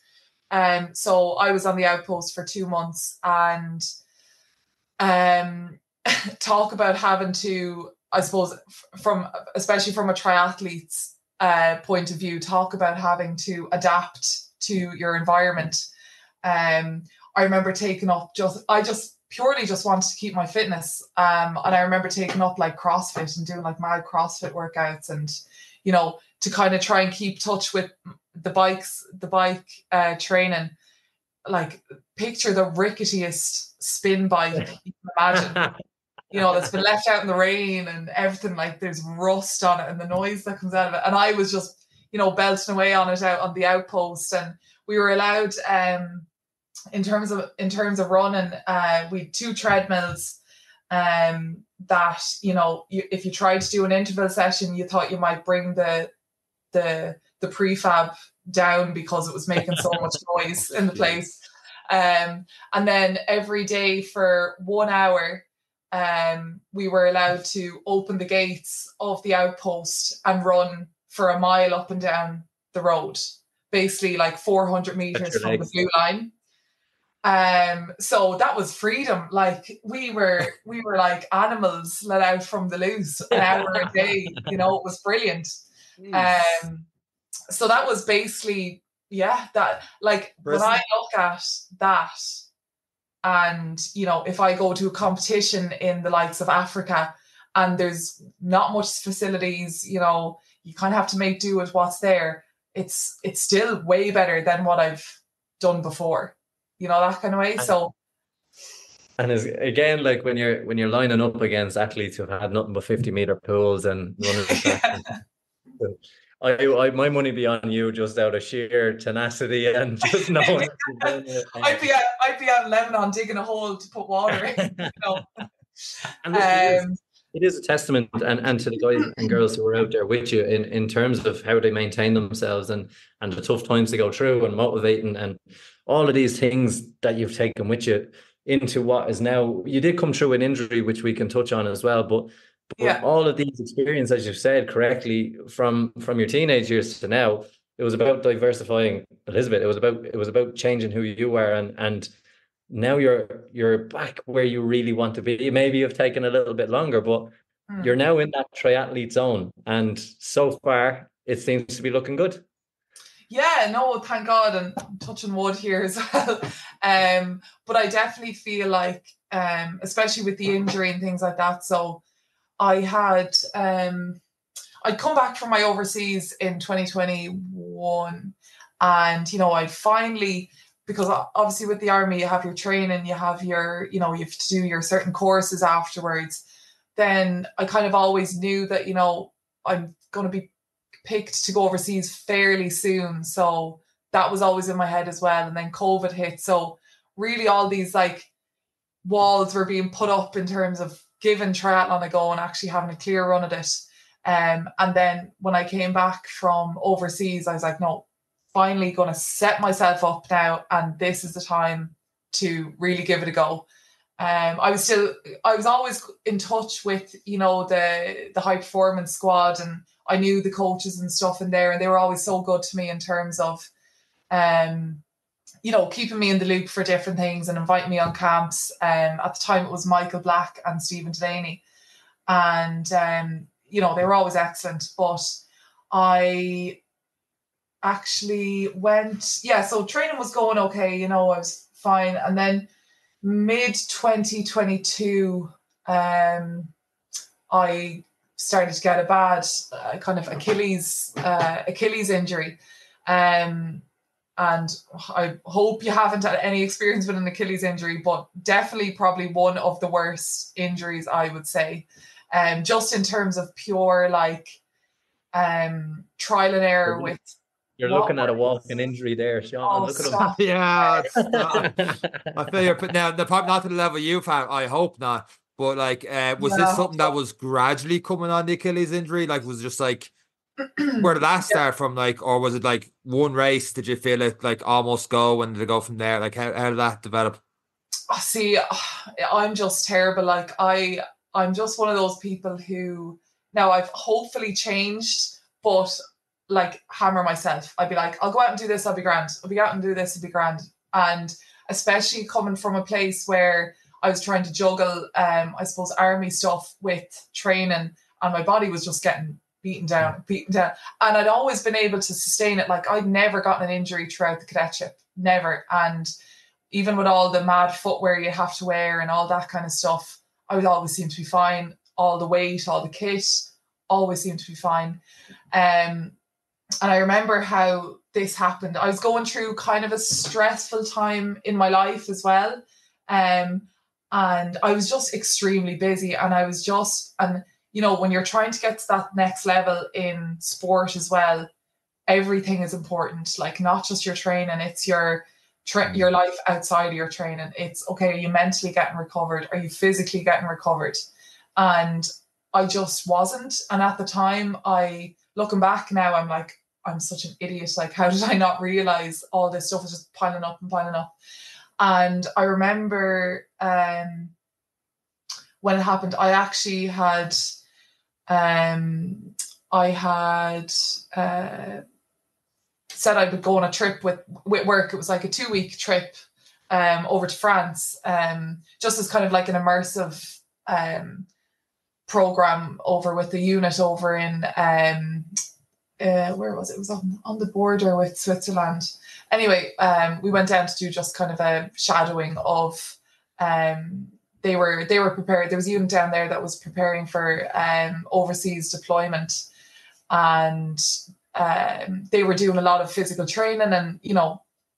So I was on the outpost for 2 months, and talk about having to, I suppose, especially from a triathlete's point of view, talk about having to adapt to your environment. I remember taking up I purely just wanted to keep my fitness. And I remember taking up like CrossFit and doing like mad CrossFit workouts, and, to kind of try and keep touch with the bike training. Like, picture the ricketiest spin bike you can imagine, that's been left out in the rain and everything. Like, there's rust on it and the noise that comes out of it. And I was just, belting away on it out on the outpost. And we were allowed, in terms of running, we had 2 treadmills that, if you tried to do an interval session, you thought you might bring the prefab down because it was making so much noise in the place. And then every day for 1 hour, we were allowed to open the gates of the outpost and run for a mile up and down the road, basically like 400 meters from the blue line. So that was freedom. Like, we were like animals let out from the loose an hour a day. It was brilliant. So that was basically, that, like, when I look at that, and if I go to a competition in the likes of Africa and there's not much facilities, you kind of have to make do with what's there. It's still way better than what I've done before. That kind of way. So, and as again, like when you're lining up against athletes who've had nothing but 50-meter pools and running track, I my money be on you just out of sheer tenacity and just knowing. I'd be out in Lebanon digging a hole to put water in. And it is a testament and to the guys and girls who are out there with you in terms of how they maintain themselves and the tough times they go through, and motivating, and all of these things that you've taken with you into what is now. You did come through an injury, which we can touch on as well, but all of these experiences, as you've said correctly, from your teenage years to now, it was about diversifying, Elizabeth. It was about changing who you were, and now you're back where you really want to be. Maybe you've taken a little bit longer, but you're now in that triathlete zone, and so far it seems to be looking good. Yeah, no, thank God, and touching wood here as well. But I definitely feel like, especially with the injury and things like that. So I had, I'd come back from my overseas in 2021, and I finally, because obviously with the army you have your training, you have your, you have to do your certain courses afterwards. Then I kind of always knew that I'm going to be picked to go overseas fairly soon, so that was always in my head as well. And then COVID hit, so really all these like walls were being put up in terms of giving triathlon a go and actually having a clear run at it. And then when I came back from overseas, I was like, no, finally going to set myself up now, and this is the time to really give it a go. I was always in touch with the high performance squad, and I knew the coaches and stuff in there, and they were always so good to me in terms of keeping me in the loop for different things and inviting me on camps. At the time it was Michael Black and Stephen Delaney, and they were always excellent. But I actually went, so training was going okay, I was fine. And then mid 2022, I started to get a bad kind of Achilles injury. And I hope you haven't had any experience with an Achilles injury, but definitely probably one of the worst injuries, I would say. Just in terms of pure trial and error with. You're looking at a walking injury there, Sean. Look at him. Yeah, I feel you're putting now. Probably not to the level you've had. I hope not. But was this something that was gradually coming on, the Achilles injury? Was it just where did that start from? Or was it one race? Did you feel it almost go, and did it go from there? How did that develop? See, I'm just terrible. I'm just one of those people who now I've hopefully changed, but hammer myself. I'd be like, I'll go out and do this, I'll be grand. I'll be out and do this, I'll be grand. And especially coming from a place where I was trying to juggle, I suppose, army stuff with training, and my body was just getting beaten down. And I'd always been able to sustain it. I'd never gotten an injury throughout the cadetship, never. And even with all the mad footwear you have to wear and all that kind of stuff, I would always seem to be fine. All the weight, all the kit, always seemed to be fine. And I remember how this happened. I was going through kind of a stressful time in my life as well. And I was just extremely busy. And I was just, when you're trying to get to that next level in sport as well, everything is important. Not just your training, it's your life outside of your training. It's okay, are you mentally getting recovered? Are you physically getting recovered? And I just wasn't. And at the time, looking back now, I'm like, I'm such an idiot. How did I not realize all this stuff was just piling up and piling up? And I remember when it happened, I actually had, said I would go on a trip with work. It was a 2-week trip over to France, just as kind of an immersive program over with the unit over in where was it? It was on the border with Switzerland. Anyway, we went down to do just kind of a shadowing of they were prepared. There was a unit down there that was preparing for overseas deployment, and they were doing a lot of physical training. And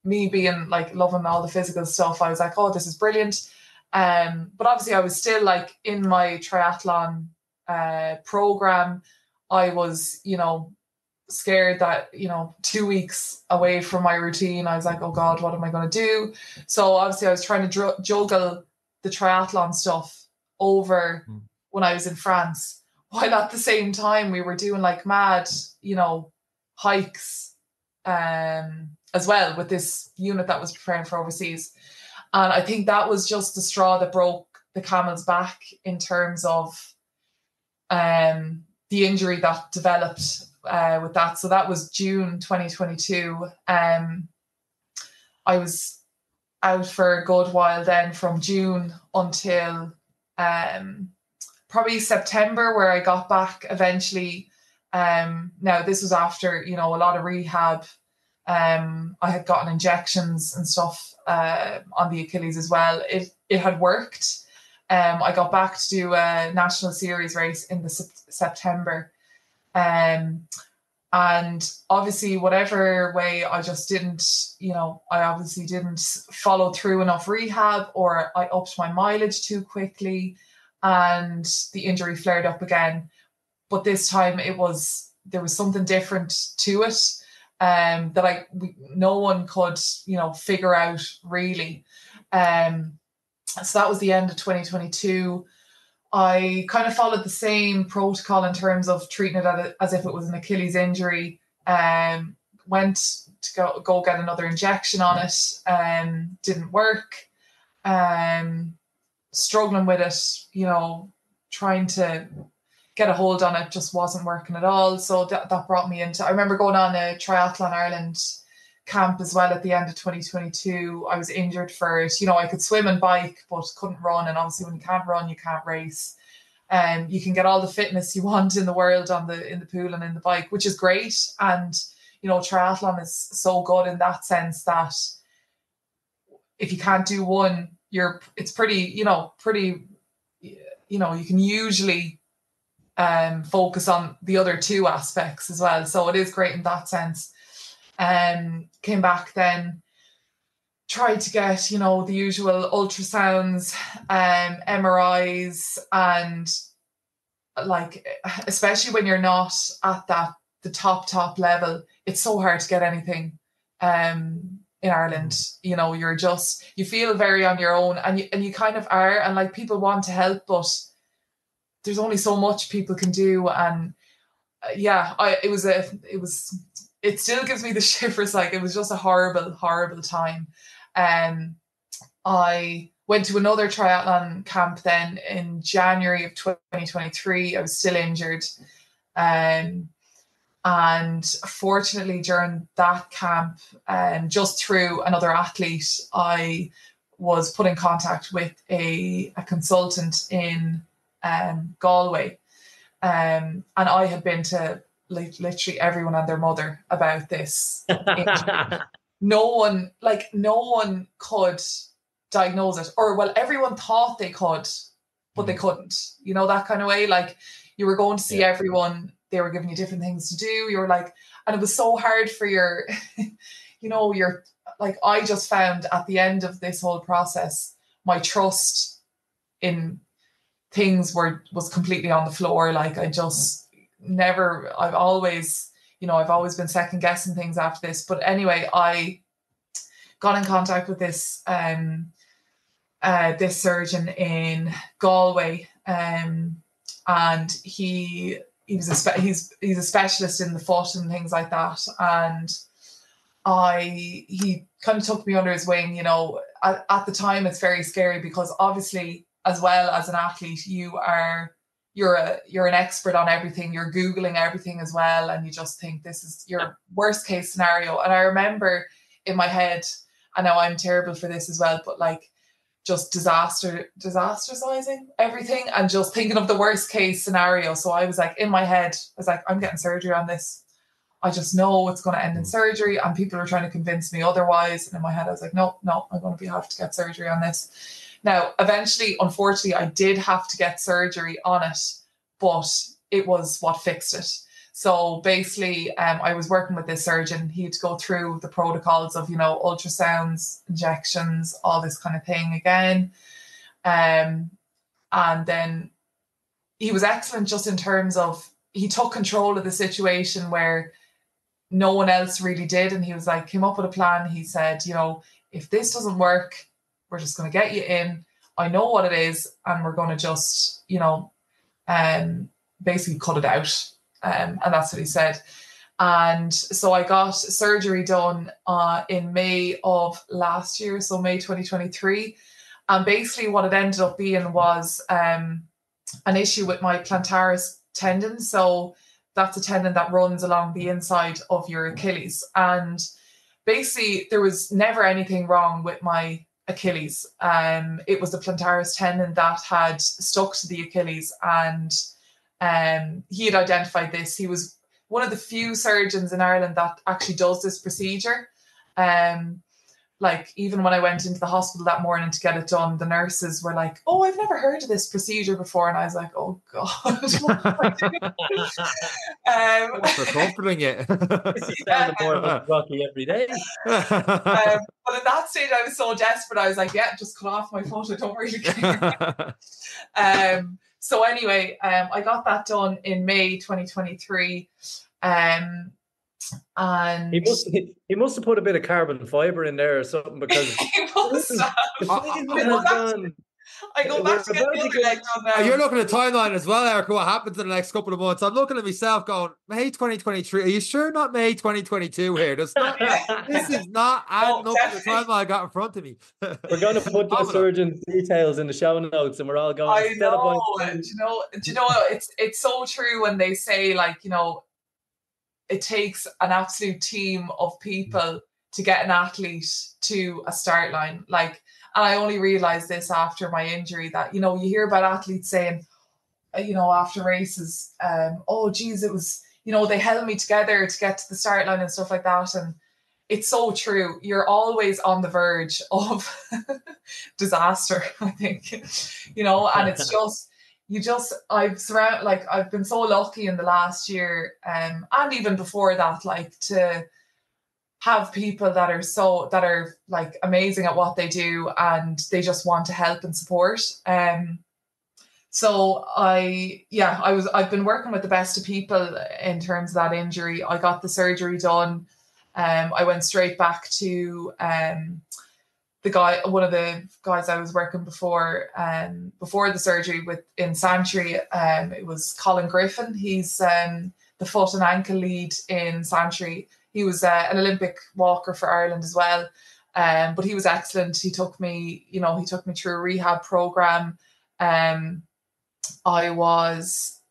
me being loving all the physical stuff, I was like, oh, this is brilliant. But obviously I was still in my triathlon program. I was scared that 2 weeks away from my routine, I was like, oh God, what am I going to do? So obviously I was trying to juggle the triathlon stuff over when I was in France, while at the same time we were doing mad hikes as well with this unit that was preparing for overseas. And I think that was just the straw that broke the camel's back in terms of the injury that developed with that. So that was June 2022. I was out for a good while then, from June until probably September, where I got back eventually. Now this was after, a lot of rehab. I had gotten injections and stuff on the Achilles as well. It had worked. I got back to do a national series race in the September. And obviously, whatever way, I just didn't, I obviously didn't follow through enough rehab, or I upped my mileage too quickly, and the injury flared up again. But this time there was something different to it, that no one could, figure out really. So that was the end of 2022. I kind of followed the same protocol in terms of treating it as if it was an Achilles injury. Went to go get another injection on it. Didn't work. Struggling with it, trying to get a hold on it just wasn't working at all. So that brought me into, I remember going on a Triathlon Ireland camp as well at the end of 2022. I was injured for it. I could swim and bike, but couldn't run. And obviously when you can't run, you can't race. You can get all the fitness you want in the world in the pool and in the bike, which is great. And, triathlon is so good in that sense that if you can't do one, it's pretty, you can usually focus on the other two aspects as well. So it is great in that sense. Came back then, tried to get, the usual ultrasounds, MRIs, and especially when you're not at the top level, it's so hard to get anything in Ireland. You feel very on your own, and you kind of are, and people want to help, but there's only so much people can do. And it still gives me the shivers. It was just a horrible, horrible time. I went to another triathlon camp then in January of 2023. I was still injured. And fortunately during that camp, just through another athlete, I was put in contact with a consultant in Galway. And I had been to literally everyone and their mother about this. No one could diagnose it, or everyone thought they could, but they couldn't. That kind of way. You were going to see everyone, they were giving you different things to do. You were and it was so hard for your, I just found at the end of this whole process, my trust in things was completely on the floor. I've always been second guessing things after this. But anyway, I got in contact with this this surgeon in Galway, and he's a specialist in the foot and things like that. And he kind of took me under his wing. At the time, it's very scary because obviously, as well as an athlete, you're an expert on everything. You're Googling everything as well. And you just think this is your worst case scenario. And I remember in my head, I know I'm terrible for this as well, but just disasterizing everything and just thinking of the worst case scenario. So I was in my head, I was I'm getting surgery on this. I just know it's going to end in surgery, and people are trying to convince me otherwise. And in my head, I was no, I'm going to have to get surgery on this. Now, eventually, unfortunately, I did have to get surgery on it, but it was what fixed it. So basically, I was working with this surgeon. He had to go through the protocols of, ultrasounds, injections, all this kind of thing again. And then he was excellent just in terms of, he took control of the situation where no one else really did. And he was came up with a plan. He said, if this doesn't work, we're just going to get you in. I know what it is. And we're going to just, basically cut it out. And that's what he said. And so I got surgery done in May of last year, so May 2023. And basically what it ended up being was an issue with my plantaris tendon. So that's a tendon that runs along the inside of your Achilles. And basically, there was never anything wrong with my Achilles. It was the plantaris tendon that had stuck to the Achilles, and he had identified this. He was one of the few surgeons in Ireland that actually does this procedure. Like, even when I went into the hospital that morning to get it done, the nurses were like, "Oh, I've never heard of this procedure before." And I was like, "Oh God." For comforting it. Sounded more like Rocky every day. But at that stage, I was so desperate. I was like, "Yeah, just cut off my foot. I don't really care." So anyway, I got that done in May 2023. And he must have put a bit of carbon fiber in there or something, because he must have. I go back to get the other leg done now. You're looking at the timeline as well, Erica, what happens in the next couple of months. I'm looking at myself going, May 2023. Are you sure not May 2022 here? This is not adding up to the timeline I got in front of me. We're going to put the surgeon's details in the show notes, and we're all going. I know. Do you know? It's so true when they say, like, you know, it takes an absolute team of people to get an athlete to a start line. Like, and I only realized this after my injury that, you know, you hear about athletes saying, you know, after races, "Oh, geez, it was, you know, they held me together to get to the start line," and stuff like that. And it's so true. You're always on the verge of disaster, I think, you know, and it's just, I've been so lucky in the last year, and even before that, like, to have people that are like amazing at what they do, and they just want to help and support. So I've been working with the best of people in terms of that injury. I got the surgery done. I went straight back to one of the guys I was working before the surgery with in Santry. It was Colin Griffin. He's the foot and ankle lead in Santry. He was an Olympic walker for Ireland as well. But he was excellent. He took me through a rehab program. I was,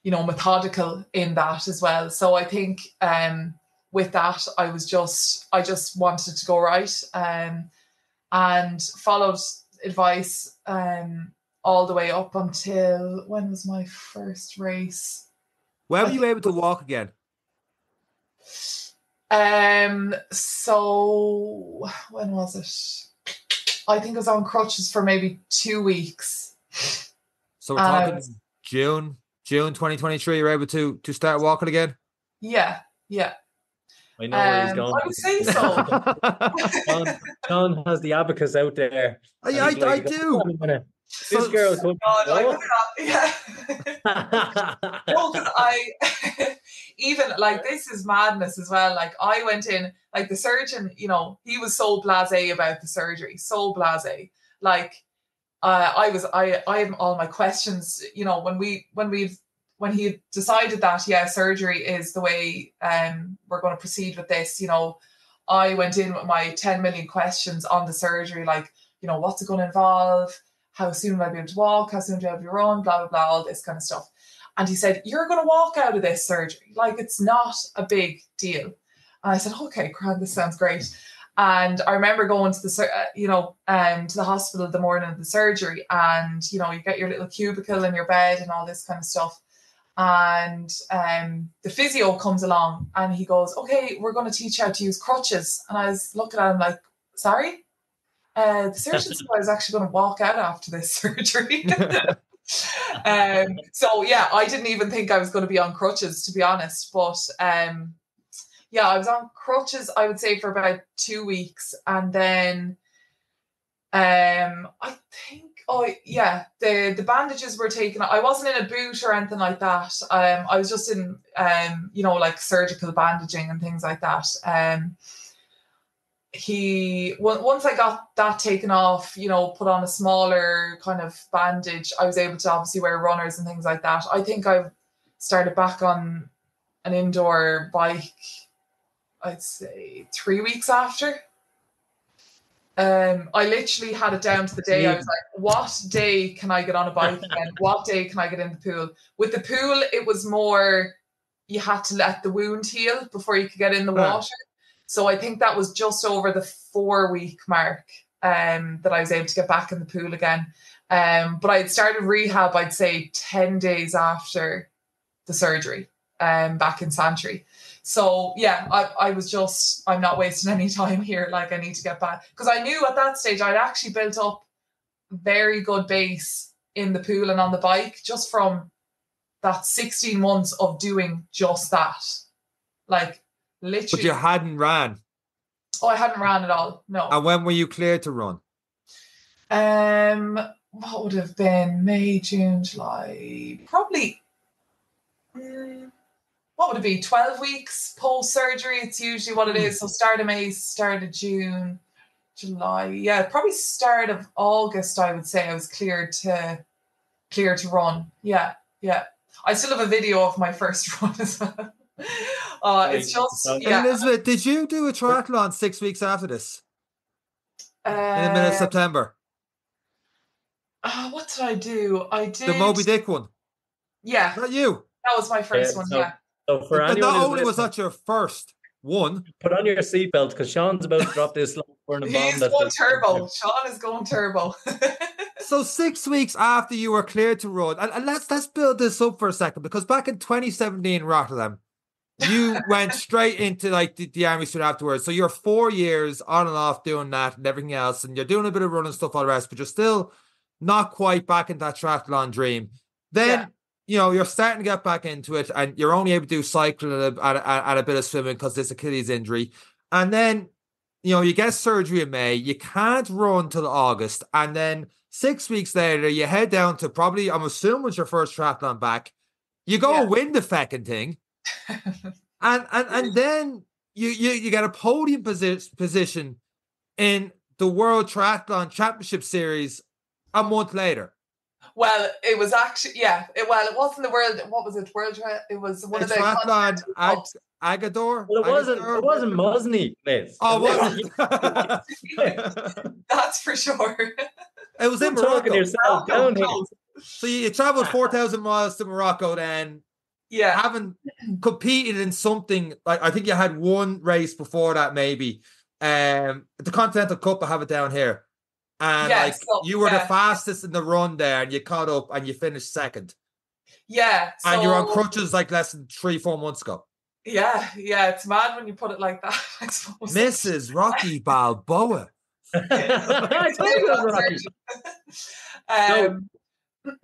methodical in that as well. So I think with that, I just wanted to go right, and followed advice all the way up until, when was my first race? When were you able to walk again? So when was it? I think I was on crutches for maybe 2 weeks. So we're talking June 2023. You're able to start walking again? Yeah. I know where he's going. I would say so. John has the abacus out there. I do. This girl could. Yeah. No, because even like, this is madness as well. Like, I went in, like, the surgeon, you know, he was so blasé about the surgery, so blasé. Like, I had all my questions, you know, when he decided that, yeah, surgery is the way we're going to proceed with this, you know, I went in with my 10 million questions on the surgery, like, you know, what's it going to involve? How soon will I be able to walk? How soon do I have to run? Blah, blah, blah, all this kind of stuff. And he said, "You're going to walk out of this surgery. Like, it's not a big deal." And I said, "Okay, grand, this sounds great." And I remember going to the hospital the morning of the surgery, and, you know, you get your little cubicle in your bed and all this kind of stuff. And the physio comes along and he goes, "Okay, we're going to teach you how to use crutches." And I was looking at him like, "Sorry?" The surgeon said I was actually going to walk out after this surgery. So yeah, I didn't even think I was going to be on crutches, to be honest. But yeah, I was on crutches, I would say, for about 2 weeks. And then I think, the bandages were taken. I wasn't in a boot or anything like that. I was just in, like, surgical bandaging and things like that. Once I got that taken off, you know, put on a smaller kind of bandage, I was able to obviously wear runners and things like that. I think I started back on an indoor bike, I'd say 3 weeks after. I literally had it down to the day. I was like, what day can I get on a bike again? What day can I get in the pool? With the pool, it was more, you had to let the wound heal before you could get in the water. So I think that was just over the 4-week mark that I was able to get back in the pool again. But I had started rehab, I'd say 10 days after the surgery, back in Santry. So yeah, I was just, I'm not wasting any time here. Like, I need to get back, because I knew at that stage I'd actually built up very good base in the pool and on the bike just from that 16 months of doing just that. Like, literally. But you hadn't ran. Oh, I hadn't ran at all. No. And when were you cleared to run? What would have been May, June, July? Probably. What would it be? 12 weeks post surgery. It's usually what it is. So start of May, start of June, July. Yeah, probably start of August. I would say I was cleared to run. Yeah. I still have a video of my first run as well. It's just, yeah. Elizabeth, did you do a triathlon 6 weeks after this? In the middle of September. What did I do? I did the Moby Dick one. Yeah, not you. That was my first one. Yeah. So for but not only was that your first one, put on your seatbelt because Sean's about to drop this bomb. He's going turbo. Sean is going turbo. So 6 weeks after you were cleared to run, and let's build this up for a second, because back in 2017 in Rotterdam, you went straight into like the army straight afterwards. So you're 4 years on and off doing that and everything else, and you're doing a bit of running stuff, all the rest, but you're still not quite back in that triathlon dream. Then you know, you're starting to get back into it, and you're only able to do cycling and a bit of swimming because this Achilles injury. And then, you know, you get surgery in May, you can't run till August, and then 6 weeks later, you head down to probably, I'm assuming it's your first triathlon back. You go win the fucking thing, and then you get a podium position in the World Triathlon Championship Series a month later. Well, it was actually, it wasn't the world. What was it? It was one of the triathlon Agador. Well, it wasn't Mosney, Liz. Oh, wasn't. That's for sure. It was in Morocco. Talking yourself down here. So you traveled 4,000 miles to Morocco, then. Yeah. Haven't competed in something like, I think you had one race before that, maybe. The Continental Cup, I have it down here. And you were the fastest in the run there, and you caught up and you finished second. Yeah. And you're on crutches like less than 3-4 months ago. Yeah. It's mad when you put it like that, I suppose. Mrs. Rocky Balboa. I told you that was right.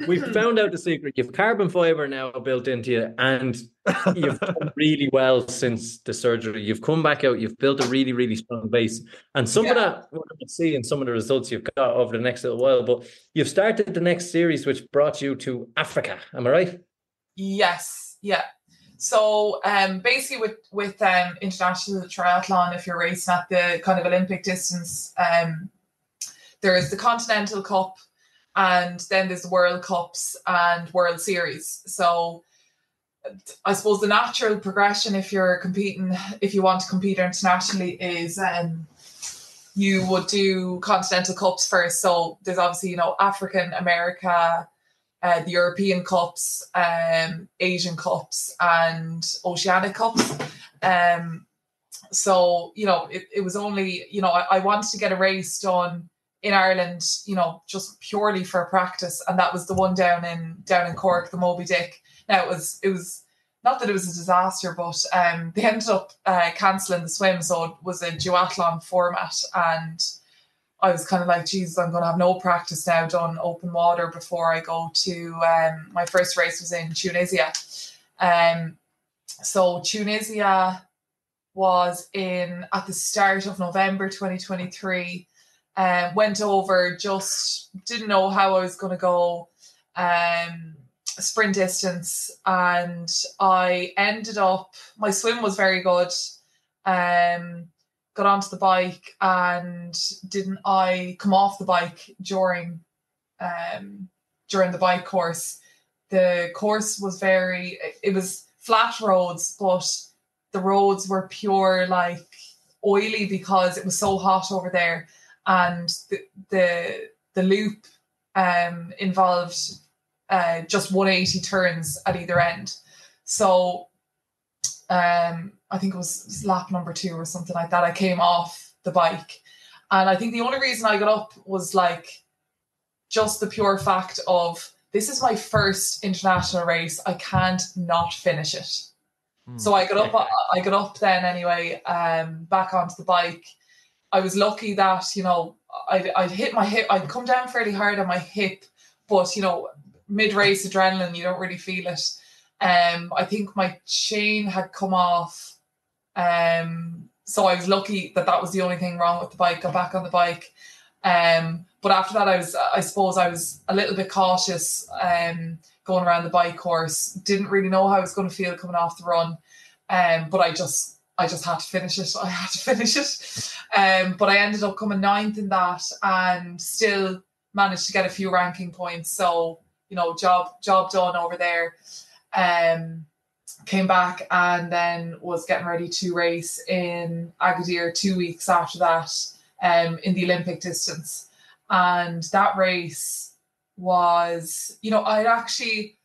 We've found out the secret. You've carbon fiber now built into you, and you've done really well since the surgery. You've come back out, you've built a really, really strong base. And some of that, we're going to see in some of the results you've got over the next little while, but you've started the next series, which brought you to Africa. Am I right? Yes. Yeah. So basically with international triathlon, if you're racing at the kind of Olympic distance, there is the Continental Cup, and then there's the World Cups and World Series. So I suppose the natural progression, if you want to compete internationally, is you would do Continental Cups first. So there's obviously, you know, African, America, the European Cups, Asian Cups, and Oceanic Cups. So, you know, it was only, you know, I wanted to get a race done in Ireland, you know, just purely for practice, and that was the one down in Cork, the Moby Dick. Now it was not that it was a disaster, but they ended up cancelling the swim, so it was a duathlon format, and I was kind of like, Jesus, I'm going to have no practice now done open water before I go to my first race was in Tunisia. So Tunisia was at the start of November 2023. Went over, just didn't know how I was going to go sprint distance, and I ended up, my swim was very good, got onto the bike, and didn't I come off the bike during the bike course. The course was it was flat roads, but the roads were pure like oily because it was so hot over there. and the loop involved just 180 turns at either end. So I think it was lap number 2 or something like that. I came off the bike, and I think the only reason I got up was like just the pure fact of, this is my first international race. I can't not finish it. So I got up then anyway, back onto the bike. I was lucky that, you know, I'd hit my hip. I'd come down fairly hard on my hip, but, you know, mid-race adrenaline, you don't really feel it. I think my chain had come off. So I was lucky that was the only thing wrong with the bike. Got back on the bike. But after that, I suppose I was a little bit cautious going around the bike course. Didn't really know how I was going to feel coming off the run. But I just had to finish it. I had to finish it. But I ended up coming 9th in that, and still managed to get a few ranking points. So, you know, job done over there. Came back and then was getting ready to race in Agadir 2 weeks after that, in the Olympic distance. And that race was, you know, I'd actually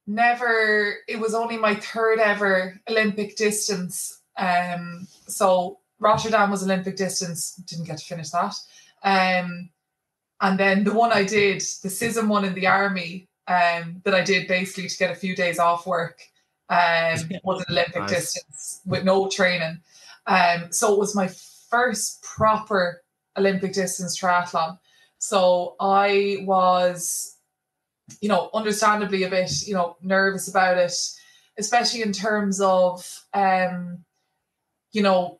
never, it was only my 3rd ever Olympic distance. So Rotterdam was Olympic distance, didn't get to finish that. And then the one I did, the CISM one in the army, that I did basically to get a few days off work, was an Olympic distance with no training. So it was my first proper Olympic distance triathlon. So I was, you know, understandably a bit, you know, nervous about it, especially in terms of, you know,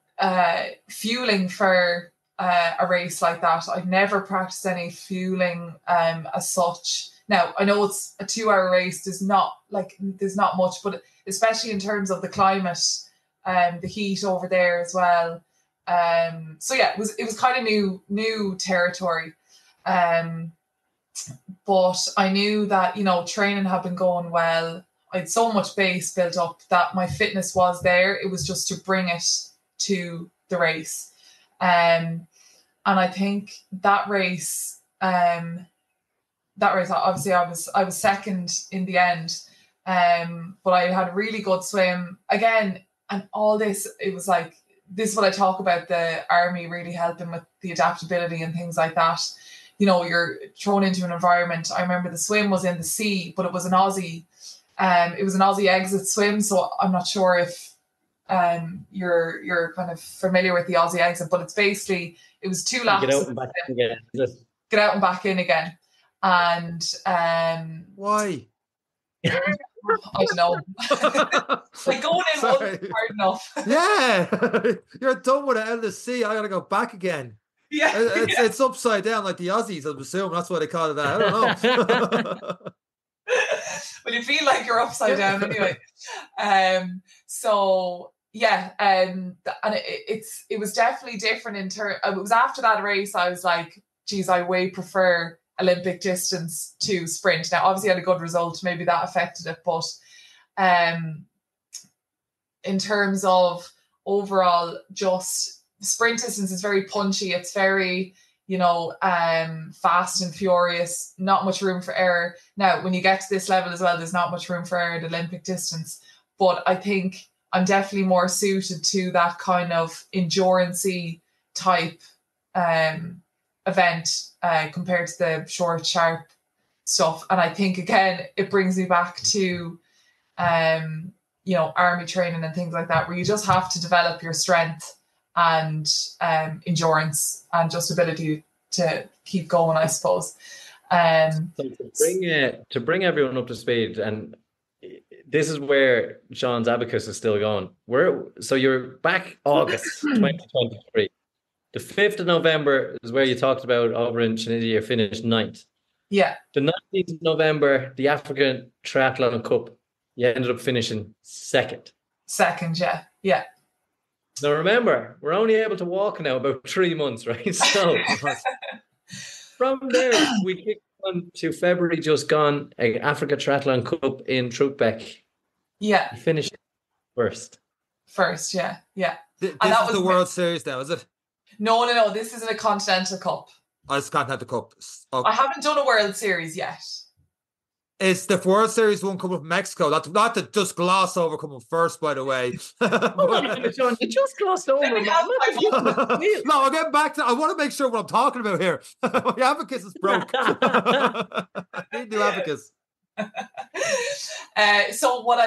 fueling for a race like that. I've never practiced any fueling as such. Now, I know it's a 2-hour race. There's not much, but especially in terms of the climate, the heat over there as well. So yeah, it was kind of new territory. But I knew that, you know, training had been going well. I had so much base built up that my fitness was there. It was just to bring it to the race. And I think that race, obviously I was second in the end. But I had a really good swim again, and all this, it was like, this is what I talk about, the army really helping with the adaptability and things like that. You know, you're thrown into an environment. I remember the swim was in the sea, but it was an Aussie exit swim. So I'm not sure if you're kind of familiar with the Aussie exit, but it's basically, it was 2 laps. Get out and back in again. Get out and back in again. And why? I don't know. Like going in wasn't hard enough. Yeah, you're done with it out of the sea. I gotta go back again. Yeah, it's upside down like the Aussies. I assume that's why they call it that. I don't know. Well, you feel like you're upside down anyway. So yeah, and it was definitely different in terms. It was after that race I was like, geez, I way prefer Olympic distance to sprint. Now, obviously, I had a good result. Maybe that affected it, but in terms of overall, just sprint distance is very punchy. It's very, you know, fast and furious. Not much room for error. Now, when you get to this level as well, there's not much room for error at Olympic distance. But I think I'm definitely more suited to that kind of endurance-y type event compared to the short, sharp stuff. And I think, again, it brings me back to, you know, army training and things like that, where you just have to develop your strength and endurance and just ability to keep going, I suppose. So to bring everyone up to speed, and this is where Sean's abacus is still going. So you're back August 2023. The 5th of November is where you talked about over in Tunisia, you finished 9th. Yeah. The 19th of November, the Africa Triathlon Cup, you ended up finishing 2nd. Second, yeah. Yeah. Now remember, we're only able to walk now about 3 months, right? So from there, we kicked on to February just gone, Africa Triathlon Cup in Troutbeck. Yeah. You finished first. First, yeah. Yeah. This is the World Series now, is it? No. This isn't a Continental Cup. Oh, it's Continental Cup. Okay. I haven't done a World Series yet. Is the World Series one coming from Mexico? That's not to just gloss over coming first, by the way. Hold on a minute, Sean. You just glossed over. Let me have my No, I'll get back to. I want to make sure what I'm talking about here. My abacus is broke. I need new abacus. So what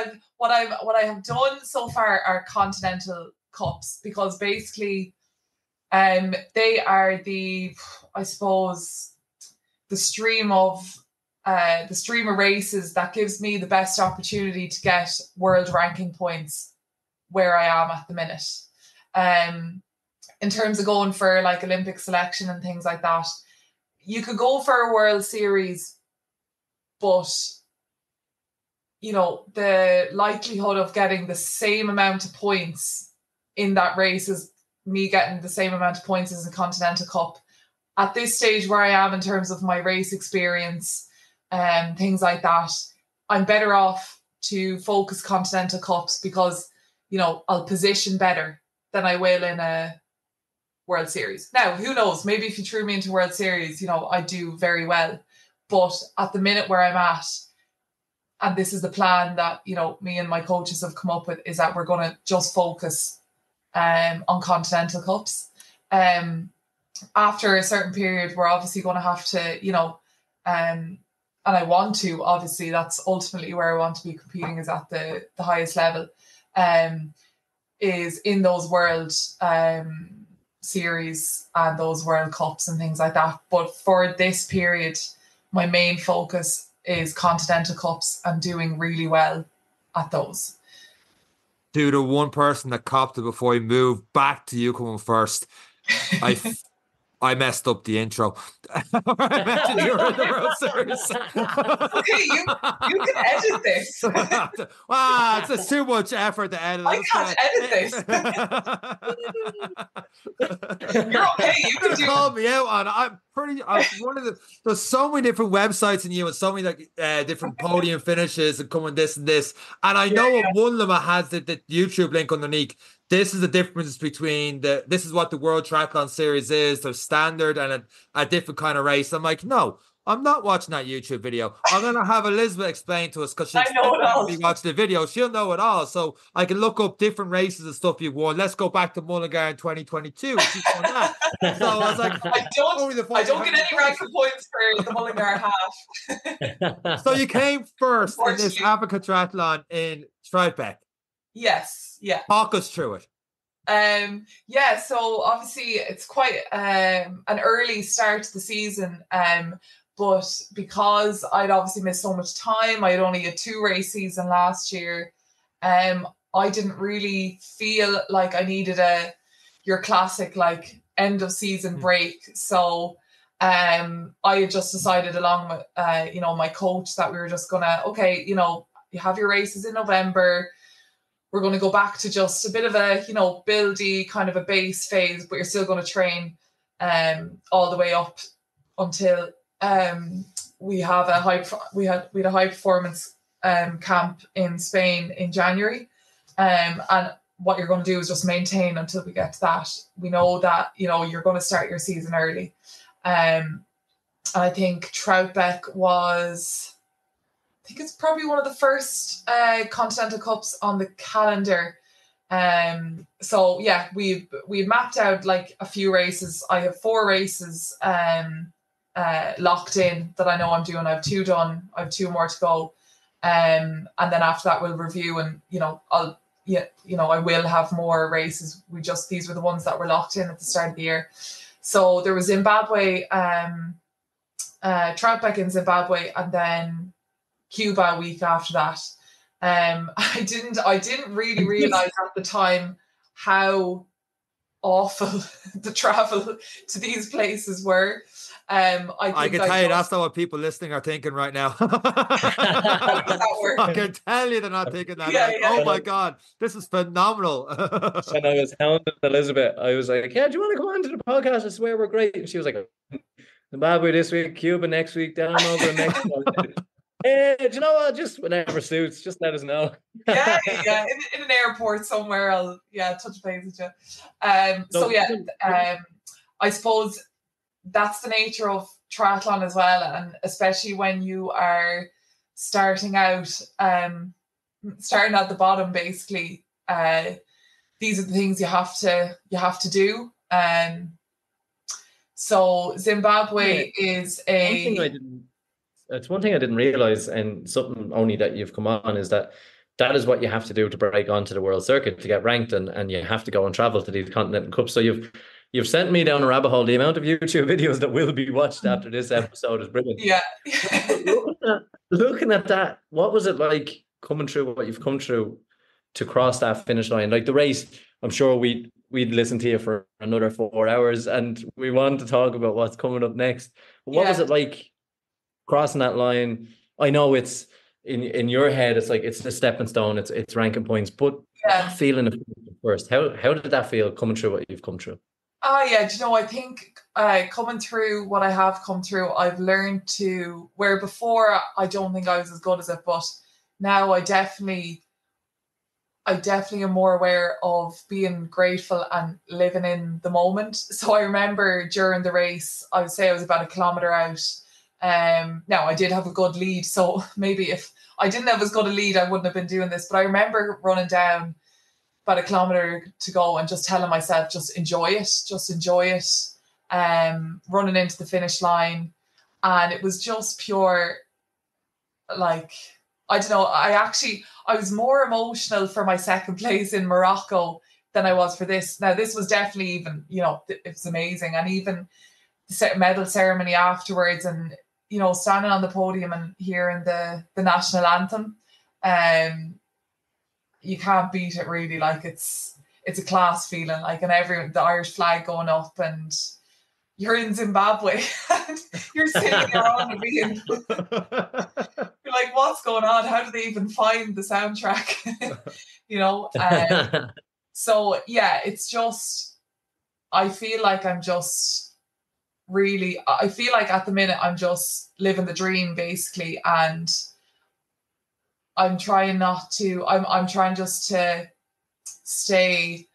I have done so far are Continental Cups, because basically, they are I suppose, the stream of races that gives me the best opportunity to get world ranking points where I am at the minute. In terms of going for like Olympic selection and things like that, you could go for a World Series, but the likelihood of getting the same amount of points in that race as me getting the same amount of points as a Continental Cup. At this stage where I am in terms of my race experience, things like that, I'm better off to focus Continental Cups, because I'll position better than I will in a World Series. Now, who knows? Maybe if you threw me into World Series, I do very well. But at the minute where I'm at, and this is the plan that me and my coaches have come up with, is that we're going to just focus on Continental Cups. After a certain period, we're obviously going to have to, and I want to, obviously, that's ultimately where I want to be competing, is at the highest level, is in those World Series and those World Cups and things like that. But for this period, my main focus is Continental Cups and doing really well at those. To the one person that copped it before we move back to you coming first, I messed up the intro. I mentioned you were in the World Series. Okay, you can edit this. It's too much effort to edit. I can't edit this. You're okay. You can call me out on. I'm one of the. There's so many different websites in you, and so many different podium finishes and coming this and this. And I know one of them has the YouTube link underneath. This is the difference between this is what the World Triathlon Series is. There's standard and a different kind of race. I'm like, no, I'm not watching that YouTube video. I'm going to have Elizabeth explain to us, because she's watching the video. She'll know it all. So I can look up different races and stuff you've won. Let's go back to Mullingar in 2022. She's won that. So I was like, I don't get any ranking points for the Mullingar half. So you came first in this Africa Triathlon in Troutbeck. Yes, yeah. Talk us through it. So obviously it's quite an early start to the season, but because I'd obviously missed so much time, I had only a 2-race season last year, I didn't really feel like I needed your classic like end of season break. So I had just decided along with my coach that we were just gonna, you have your races in November. We're going to go back to just a bit of a, buildy kind of a base phase, but you're still going to train all the way up until we have a high performance camp in Spain in January. And what you're going to do is just maintain until we get to that. We know that, you're going to start your season early. And I think Troutbeck it's probably one of the first Continental Cups on the calendar. So yeah, we mapped out like a few races. I have 4 races locked in that I know I'm doing. I have 2 done. I have 2 more to go. And then after that we'll review, and I will have more races. These were the ones that were locked in at the start of the year. So there was Zimbabwe, Troutbeck in Zimbabwe, and then Cuba a week after that. I didn't really realize at the time how awful the travel to these places were. I can tell you that's not what people listening are thinking right now. I can tell you they're not thinking that. Oh my God, this is phenomenal. And I was hounding Elizabeth. I was like, yeah, do you want to come on to the podcast? I swear we're great. And she was like, Zimbabwe this week, Cuba next week, down over in Mexico. Do you know what? Just whenever suits, just let us know. Yeah. In an airport somewhere, I'll touch base with you. I suppose that's the nature of triathlon as well, and especially when you are starting out at the bottom, basically. These are the things you have to do. So Zimbabwe is it's one thing I didn't realize, and something only that you've come on, is that is what you have to do to break onto the world circuit, to get ranked, and you have to go and travel to these continental cups. So you've sent me down a rabbit hole. The amount of YouTube videos that will be watched after this episode is brilliant. Yeah. looking at that, what was it like coming through what you've come through to cross that finish line? Like the race, I'm sure we'd listen to you for another 4 hours, and we want to talk about what's coming up next. What was it like crossing that line? I know it's in your head, it's like it's a stepping stone, it's ranking points, but that feeling of first, how did that feel coming through what you've come through? Do you know, I think coming through what I have come through, I've learned to, where before I don't think I was as good as it, but now I definitely am more aware of being grateful and living in the moment. So I remember during the race, I would say I was about 1 kilometre out. Now I did have a good lead, so maybe if I didn't have as good a lead, I wouldn't have been doing this. But I remember running down about 1 kilometre to go and just telling myself, just enjoy it. Running into the finish line, and it was just pure, like, I don't know. I was more emotional for my second place in Morocco than I was for this. Now, this was definitely even, it was amazing. And even the medal ceremony afterwards, and, standing on the podium and hearing the national anthem, you can't beat it really. Like it's a class feeling, like, and the Irish flag going up, and you're in Zimbabwe and you're sitting there on the beam. You're like, what's going on? How do they even find the soundtrack? So yeah, it's just, I feel like at the minute I'm just living the dream, basically, and I'm trying I'm trying just to stay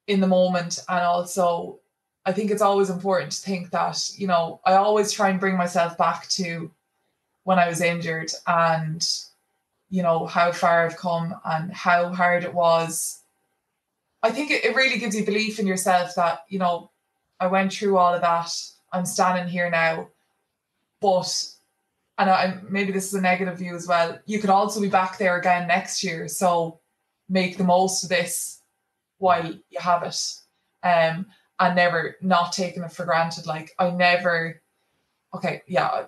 in the moment. And also I think it's always important to think that, I always try and bring myself back to when I was injured, and, how far I've come and how hard it was. I think it really gives you belief in yourself that, I went through all of that. I'm standing here now. But, and maybe this is a negative view as well, you could also be back there again next year. So make the most of this while you have it. And never not taking it for granted. Like,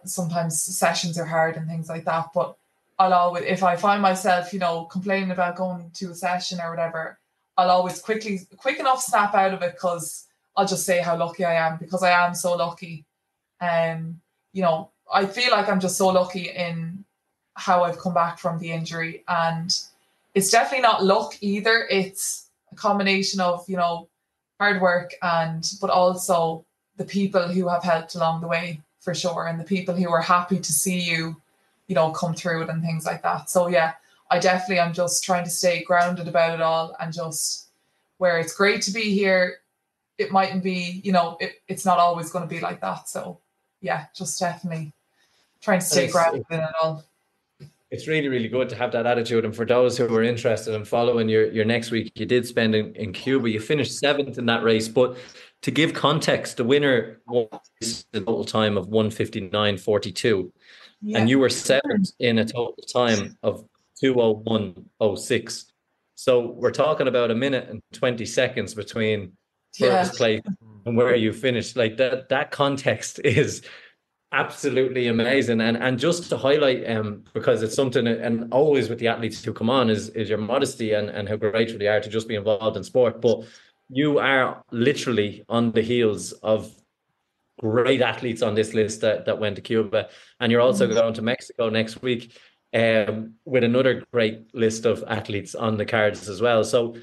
sometimes sessions are hard and things like that, but I'll always, if I find myself, complaining about going to a session or whatever, I'll always quick enough snap out of it, because I'll just say how lucky I am, because I am so lucky. I feel like I'm just so lucky in how I've come back from the injury, and it's definitely not luck either. It's a combination of, hard work, but also the people who have helped along the way, for sure, and the people who are happy to see you, come through it and things like that. So yeah, I definitely am just trying to stay grounded about it all, and just where it's great to be here, it mightn't be, it's not always going to be like that. So yeah, just definitely trying to stay grounded in it all. It's really, really good to have that attitude. And for those who are interested in following your next week, you did spend in Cuba. You finished 7th in that race. But to give context, the winner was a total time of 1:59.42. Yeah. And you were 7th in a total time of 2:01.06. So we're talking about 1 minute and 20 seconds between first place and where you finished. Like that context is absolutely amazing. And just to highlight, because it's something, and always with the athletes who come on, is your modesty and how grateful they are to just be involved in sport. But you are literally on the heels of great athletes on this list that went to Cuba, and you're also going to Mexico next week with another great list of athletes on the cards as well. So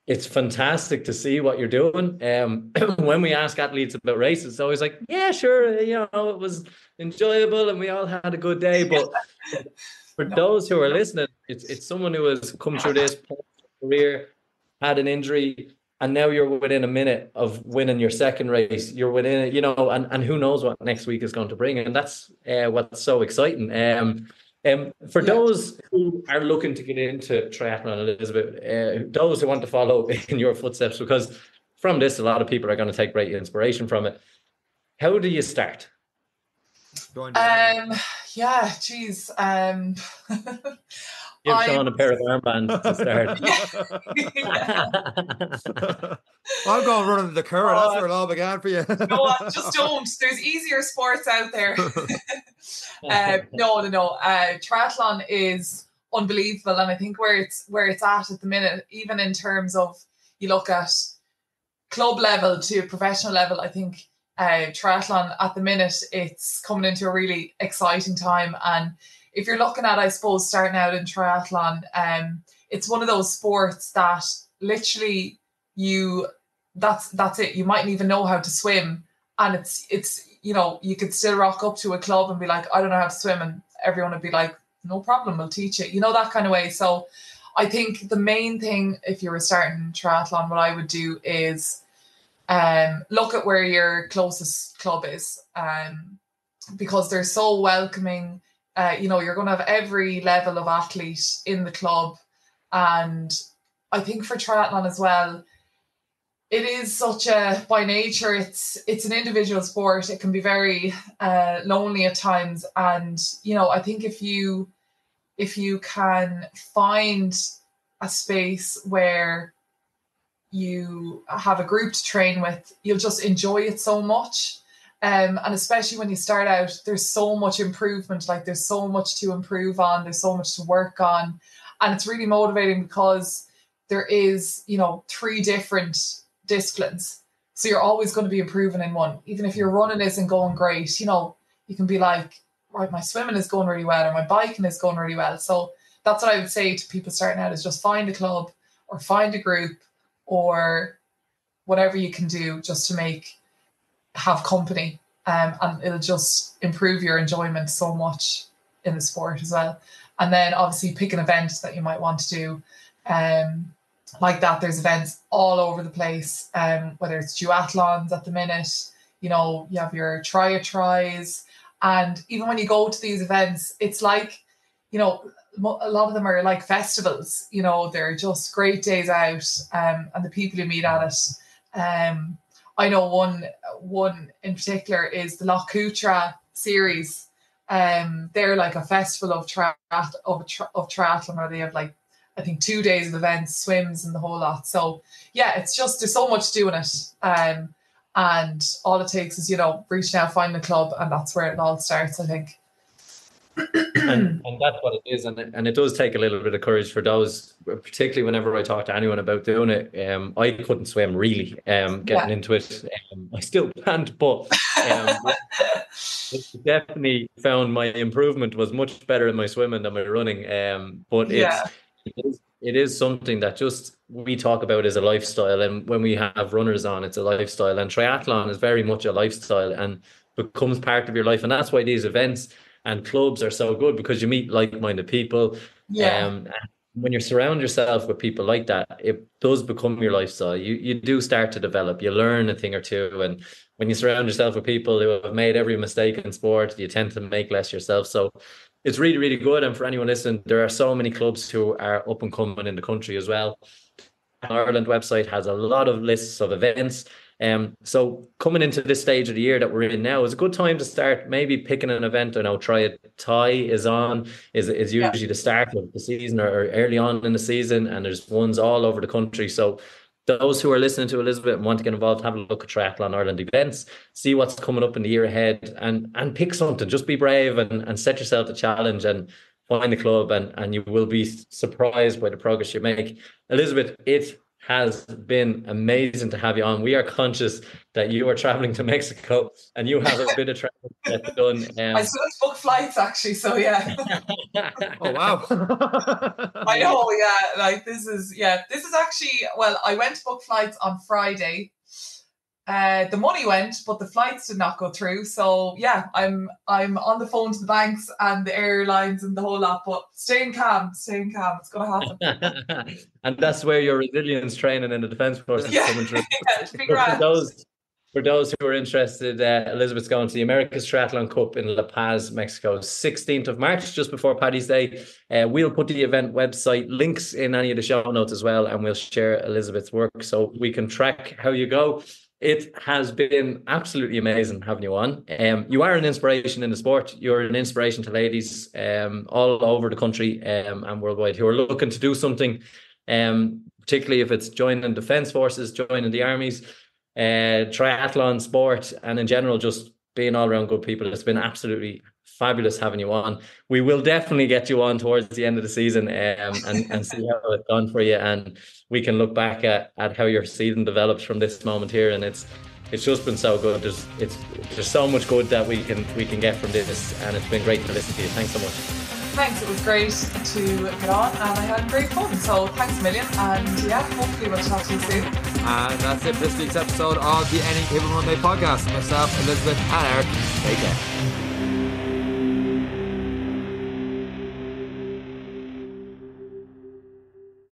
it's fantastic to see what you're doing. When we ask athletes about races, it's always like, yeah, sure, it was enjoyable and we all had a good day. But for those who are listening, it's someone who has come through this career, had an injury, and now you're within a minute of winning your second race. You're within it, and who knows what next week is going to bring. And that's what's so exciting. For those who are looking to get into triathlon, Elizabeth, those who want to follow in your footsteps, because from this, a lot of people are going to take great inspiration from it. How do you start? Yeah, geez. Give Sean a pair of armbands to start. I'm going running the Carr. That's where it all began for you. No, just don't. There's easier sports out there. No. Triathlon is unbelievable, and I think where it's at the minute, even in terms of you look at club level to professional level, I think triathlon at the minute, it's coming into a really exciting time. And if you're looking at, I suppose, starting out in triathlon, it's one of those sports that literally that's it. You mightn't even know how to swim, and it's you could still rock up to a club and be like, I don't know how to swim, and everyone would be like, no problem, we'll teach it. That kind of way. So I think the main thing, if you were starting triathlon, what I would do is look at where your closest club is, because they're so welcoming. You're going to have every level of athlete in the club. And I think for triathlon as well, it is such by nature, it's an individual sport. It can be very lonely at times. And, I think if you can find a space where you have a group to train with, you'll just enjoy it so much. And especially when you start out, there's so much improvement, like there's so much to improve on, there's so much to work on. And it's really motivating because there is, 3 different disciplines. So you're always going to be improving in one. Even if your running isn't going great, you can be like, right, my swimming is going really well, or my biking is going really well. So that's what I would say to people starting out, is just find a club or find a group or whatever you can do just to have company, and it'll just improve your enjoyment so much in the sport as well. And then obviously pick an event that you might want to do, like that. There's events all over the place, whether it's duathlons at the minute, you have your tries, and even when you go to these events, it's like, a lot of them are like festivals. They're just great days out, and the people you meet at it. I know one in particular is the Loch Cutra series. They're like a festival of triathlon, where they have like, I think 2 days of events, swims, and the whole lot. So yeah, it's just, there's so much doing it. And all it takes is, reaching out, finding a club, and that's where it all starts, I think. and that's what it is, and it does take a little bit of courage for those, particularly whenever I talk to anyone about doing it. I couldn't swim really, getting into it. I still can't, but definitely found my improvement was much better in my swimming than my running. But it is something that just we talk about as a lifestyle, and when we have runners on, it's a lifestyle, and triathlon is very much a lifestyle and becomes part of your life. And that's why these events and clubs are so good, because you meet like-minded people. And when you surround yourself with people like that, it does become your lifestyle. You do start to develop, you learn a thing or two. And when you surround yourself with people who have made every mistake in sport, you tend to make less yourself. So it's really, really good. And for anyone listening, there are so many clubs who are up and coming in the country as well. Ireland website has a lot of lists of events. So coming into this stage of the year that we're in now is a good time to start maybe picking an event. I know Tri is usually the start of the season, or early on in the season, and there's ones all over the country. So those who are listening to Elizabeth and want to get involved, have a look at Triathlon Ireland events, see what's coming up in the year ahead, and pick something. Just be brave and set yourself a challenge and find the club, and you will be surprised by the progress you make. Elizabeth, it has been amazing to have you on. We are conscious that you are traveling to Mexico and you have a bit of travel to get done. I still have to book flights, actually, so yeah. Oh wow. I know, yeah. Like this is actually, well, I went to book flights on Friday. The money went, but the flights did not go through. So yeah, I'm on the phone to the banks and the airlines and the whole lot, but staying calm. It's gonna happen. And that's where your resilience training in the Defence Force is coming through. For those who are interested, Elizabeth's going to the America's Triathlon Cup in La Paz, Mexico, 16th of March, just before Paddy's Day. We'll put the event website links in any of the show notes as well, and we'll share Elizabeth's work so we can track how you go. It has been absolutely amazing having you on. You are an inspiration in the sport. You're an inspiration to ladies all over the country and worldwide who are looking to do something, particularly if it's joining Defence Forces, joining the armies, triathlon sport, and in general just being all around good people. It's been absolutely fabulous having you on. We will definitely get you on towards the end of the season and see how it's gone for you, and we can look back at how your season developed from this moment here. And it's just been so good. There's so much good that we can get from this, and it's been great to listen to you. Thanks so much. Thanks, it was great to get on, and I had great fun. So thanks a million, and yeah, hopefully we'll talk to you soon. And that's it for this week's episode of the Any People Monday podcast. Myself, Elizabeth, and Eric. Take care.